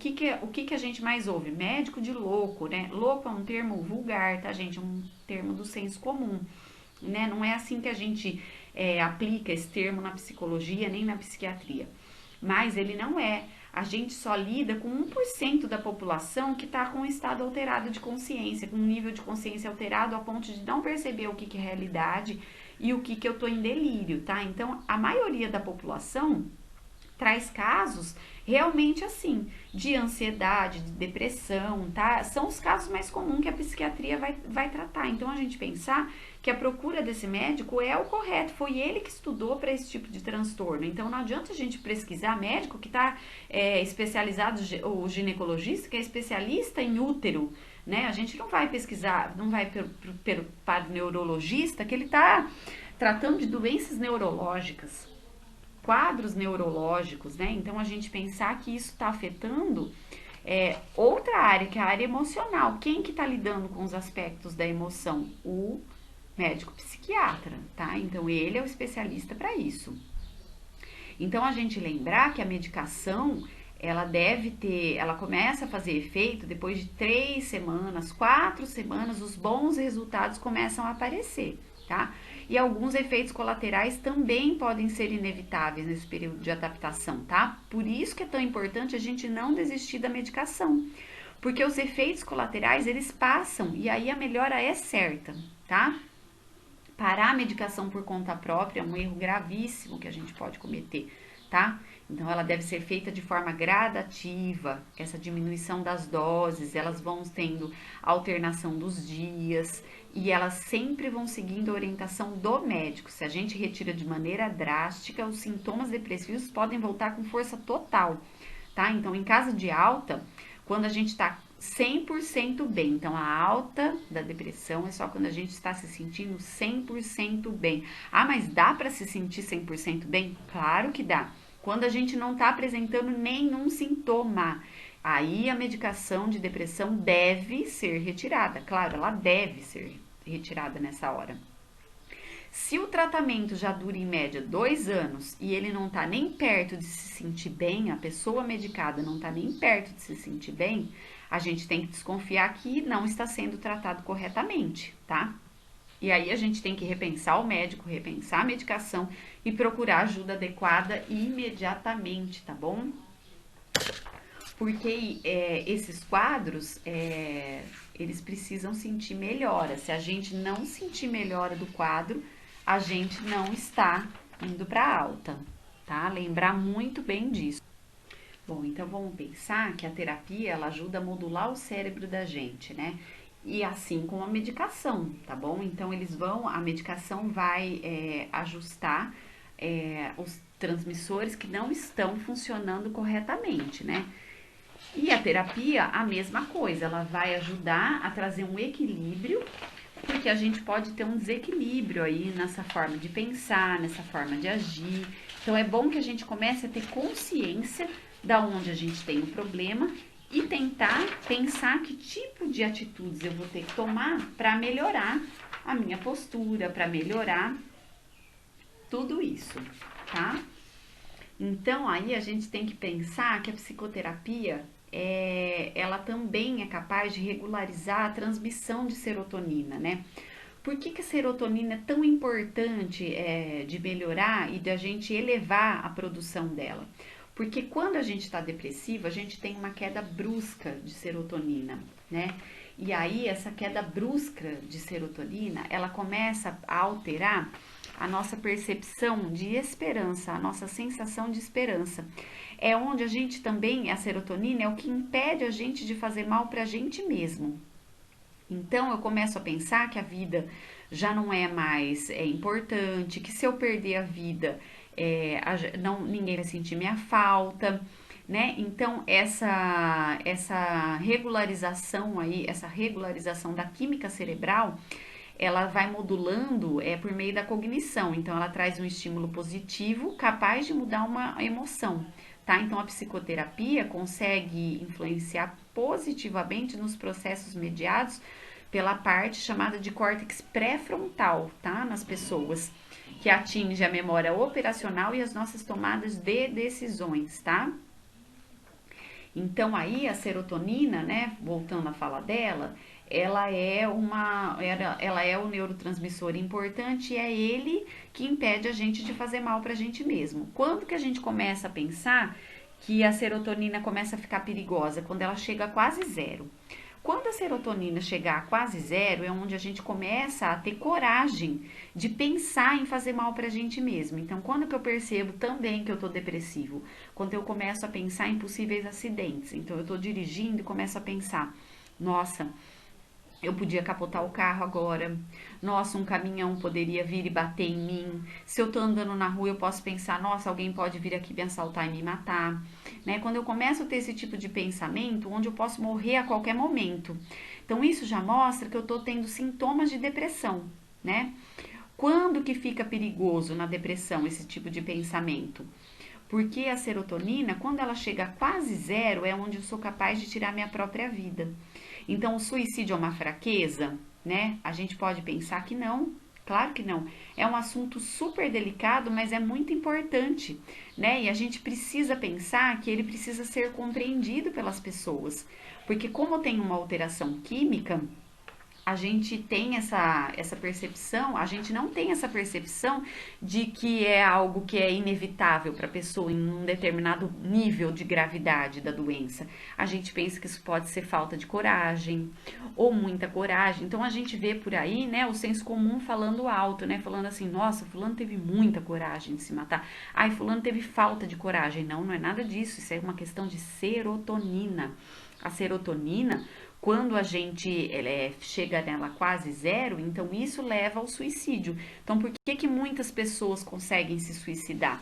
que a gente mais ouve? Médico de louco, né? Louco é um termo vulgar, tá, gente? É um termo do senso comum, né? Não é assim que a gente aplica esse termo na psicologia nem na psiquiatria. Mas ele não é. A gente só lida com 1% da população que está com um estado alterado de consciência, com um nível de consciência alterado a ponto de não perceber o que é realidade e o que eu estou em delírio, tá? Então, a maioria da população traz casos realmente assim, de ansiedade, de depressão, tá? São os casos mais comuns que a psiquiatria vai tratar. Então, a gente pensar que a procura desse médico é o correto, foi ele que estudou para esse tipo de transtorno. Então, não adianta a gente pesquisar médico que está especializado, o ginecologista que é especialista em útero, né? A gente não vai pesquisar, não vai para o neurologista que ele está tratando de doenças neurológicas, quadros neurológicos, né? Então, a gente pensar que isso está afetando outra área, que é a área emocional. Quem que está lidando com os aspectos da emoção? O médico psiquiatra, tá? Então, ele é o especialista para isso. Então, a gente lembrar que a medicação, ela começa a fazer efeito depois de 3 semanas, 4 semanas, os bons resultados começam a aparecer, tá? E alguns efeitos colaterais também podem ser inevitáveis nesse período de adaptação, tá? Por isso que é tão importante a gente não desistir da medicação, porque os efeitos colaterais, eles passam e aí a melhora é certa, tá? Parar a medicação por conta própria é um erro gravíssimo que a gente pode cometer, tá? Então, ela deve ser feita de forma gradativa, essa diminuição das doses, elas vão tendo alternação dos dias e elas sempre vão seguindo a orientação do médico. Se a gente retira de maneira drástica, os sintomas depressivos podem voltar com força total, tá? Então, em caso de alta, quando a gente tá 100% bem. Então, a alta da depressão é só quando a gente está se sentindo 100% bem. Ah, mas dá para se sentir 100% bem? Claro que dá. Quando a gente não está apresentando nenhum sintoma, aí a medicação de depressão deve ser retirada. Claro, ela deve ser retirada nessa hora. Se o tratamento já dura em média 2 anos e ele não está nem perto de se sentir bem, a pessoa medicada não está nem perto de se sentir bem, a gente tem que desconfiar que não está sendo tratado corretamente, tá? E aí a gente tem que repensar o médico, repensar a medicação e procurar ajuda adequada imediatamente, tá bom? Porque esses quadros, eles precisam sentir melhora. Se a gente não sentir melhora do quadro, a gente não está indo para alta, tá? Lembrar muito bem disso. Bom, então vamos pensar que a terapia, ela ajuda a modular o cérebro da gente, né? E assim como a medicação, tá bom? Então a medicação vai ajustar os transmissores que não estão funcionando corretamente, né? E a terapia, a mesma coisa, ela vai ajudar a trazer um equilíbrio, porque a gente pode ter um desequilíbrio aí nessa forma de pensar, nessa forma de agir. Então é bom que a gente comece a ter consciência da onde a gente tem o problema e tentar pensar que tipo de atitudes eu vou ter que tomar para melhorar a minha postura, para melhorar tudo isso, tá? Então aí a gente tem que pensar que a psicoterapia ela também é capaz de regularizar a transmissão de serotonina, né? Por que a serotonina é tão importante de melhorar e da gente elevar a produção dela? Porque quando a gente está depressivo, a gente tem uma queda brusca de serotonina, né? E aí, essa queda brusca de serotonina, ela começa a alterar a nossa percepção de esperança, a nossa sensação de esperança. É onde a gente também, a serotonina é o que impede a gente de fazer mal pra gente mesmo. Então, eu começo a pensar que a vida já não é mais importante, que se eu perder a vida, ninguém vai sentir minha falta, né? Então, essa regularização aí, essa regularização da química cerebral, ela vai modulando por meio da cognição. Então, ela traz um estímulo positivo capaz de mudar uma emoção, tá? Então, a psicoterapia consegue influenciar positivamente nos processos mediados pela parte chamada de córtex pré-frontal, tá? Nas pessoas, que atinge a memória operacional e as nossas tomadas de decisões, tá? Então, aí a serotonina, né, voltando à fala dela, ela é o neurotransmissor importante e é ele que impede a gente de fazer mal pra gente mesmo. Quando que a gente começa a pensar que a serotonina começa a ficar perigosa? Quando ela chega a quase zero. Quando a serotonina chegar a quase zero, é onde a gente começa a ter coragem de pensar em fazer mal pra gente mesmo. Então, quando que eu percebo também que eu tô depressivo? Quando eu começo a pensar em possíveis acidentes. Então, eu tô dirigindo e começo a pensar, nossa, eu podia capotar o carro agora. Nossa, um caminhão poderia vir e bater em mim. Se eu tô andando na rua, eu posso pensar, nossa, alguém pode vir aqui me assaltar e me matar. Né? Quando eu começo a ter esse tipo de pensamento, onde eu posso morrer a qualquer momento. Então, isso já mostra que eu tô tendo sintomas de depressão, né? Quando que fica perigoso na depressão esse tipo de pensamento? Porque a serotonina, quando ela chega a quase zero, é onde eu sou capaz de tirar minha própria vida. Então, o suicídio é uma fraqueza, né? A gente pode pensar que não. Claro que não. É um assunto super delicado, mas é muito importante, né? E a gente precisa pensar que ele precisa ser compreendido pelas pessoas. Porque como tem uma alteração química, a gente tem essa percepção, a gente não tem essa percepção de que é algo que é inevitável para a pessoa em um determinado nível de gravidade da doença. A gente pensa que isso pode ser falta de coragem ou muita coragem. Então a gente vê por aí, né, o senso comum falando alto, né, falando assim, nossa, fulano teve muita coragem de se matar. Ai, fulano teve falta de coragem. Não, não é nada disso. Isso é uma questão de serotonina. A serotonina, quando a gente chega nela quase zero, então isso leva ao suicídio. Então, por que que muitas pessoas conseguem se suicidar?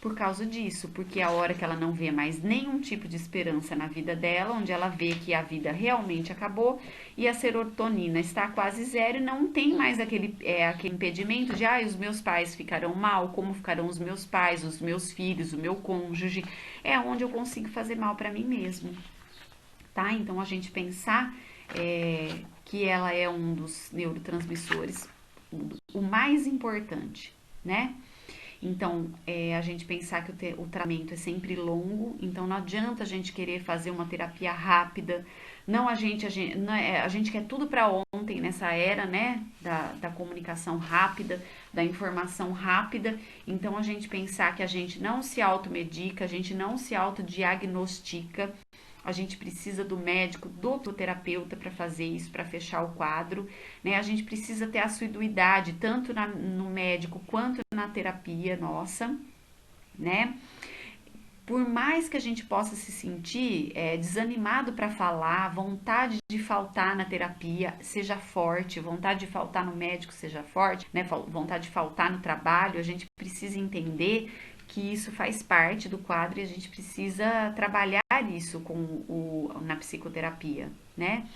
Por causa disso, porque a hora que ela não vê mais nenhum tipo de esperança na vida dela, onde ela vê que a vida realmente acabou e a serotonina está quase zero e não tem mais aquele impedimento de, os meus pais ficarão mal, como ficarão os meus pais, os meus filhos, o meu cônjuge, é onde eu consigo fazer mal para mim mesmo, tá? Então a gente pensar que ela é um dos neurotransmissores, o mais importante, né? Então, a gente pensar que o tratamento é sempre longo, então não adianta a gente querer fazer uma terapia rápida. Não, a gente quer tudo para ontem nessa era, né, da comunicação rápida, da informação rápida. Então, a gente pensar que a gente não se automedica, a gente não se autodiagnostica, a gente precisa do médico, do terapeuta para fazer isso, para fechar o quadro, né? A gente precisa ter assiduidade tanto no médico quanto na terapia nossa, né? Por mais que a gente possa se sentir desanimado para falar, vontade de faltar na terapia seja forte, vontade de faltar no médico seja forte, né? Vontade de faltar no trabalho, a gente precisa entender que isso faz parte do quadro e a gente precisa trabalhar isso na psicoterapia, né?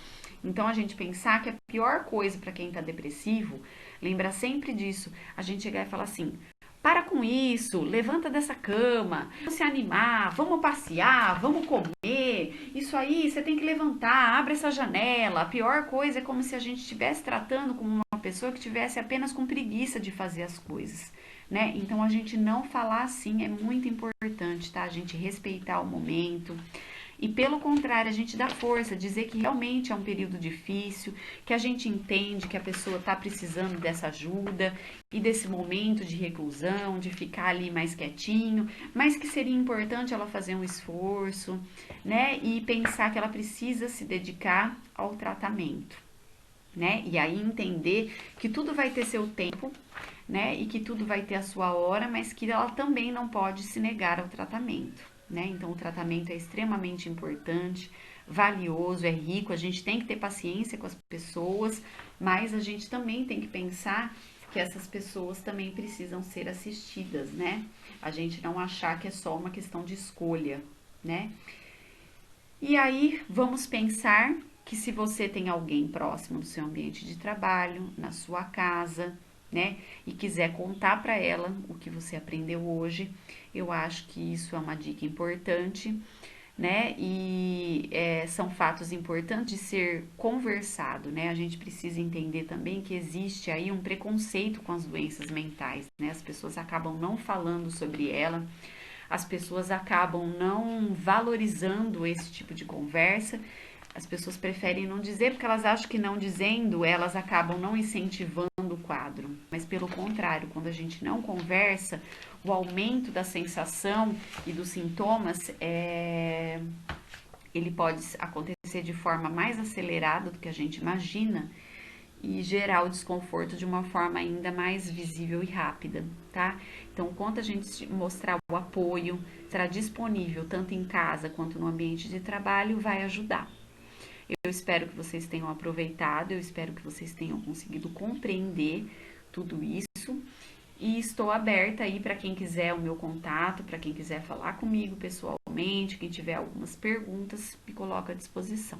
Então a gente pensar que a pior coisa para quem está depressivo, lembra sempre disso, a gente chegar e falar assim: para com isso, levanta dessa cama, vamos se animar, vamos passear, vamos comer. Isso aí você tem que levantar, abre essa janela. A pior coisa é como se a gente estivesse tratando como uma pessoa que tivesse apenas com preguiça de fazer as coisas, né? Então a gente não falar assim é muito importante, tá? A gente respeitar o momento. E pelo contrário, a gente dá força, dizer que realmente é um período difícil, que a gente entende que a pessoa está precisando dessa ajuda e desse momento de reclusão, de ficar ali mais quietinho, mas que seria importante ela fazer um esforço, né? E pensar que ela precisa se dedicar ao tratamento, né? E aí entender que tudo vai ter seu tempo, né? E que tudo vai ter a sua hora, mas que ela também não pode se negar ao tratamento, né? Então o tratamento é extremamente importante, valioso, é rico, a gente tem que ter paciência com as pessoas, mas a gente também tem que pensar que essas pessoas também precisam ser assistidas, né? A gente não achar que é só uma questão de escolha, né? E aí vamos pensar que se você tem alguém próximo do seu ambiente de trabalho, na sua casa, né, e quiser contar para ela o que você aprendeu hoje, eu acho que isso é uma dica importante, né, e são fatos importantes de ser conversado, né, a gente precisa entender também que existe aí um preconceito com as doenças mentais, né, as pessoas acabam não falando sobre ela, as pessoas acabam não valorizando esse tipo de conversa, As pessoas preferem não dizer porque elas acham que não dizendo, elas acabam não incentivando o quadro. Mas pelo contrário, quando a gente não conversa, o aumento da sensação e dos sintomas ele pode acontecer de forma mais acelerada do que a gente imagina e gerar o desconforto de uma forma ainda mais visível e rápida, tá? Então, quanto a gente mostrar o apoio, será disponível tanto em casa quanto no ambiente de trabalho, vai ajudar. Eu espero que vocês tenham aproveitado, eu espero que vocês tenham conseguido compreender tudo isso e estou aberta aí para quem quiser o meu contato, para quem quiser falar comigo pessoalmente, quem tiver algumas perguntas, me coloco à disposição.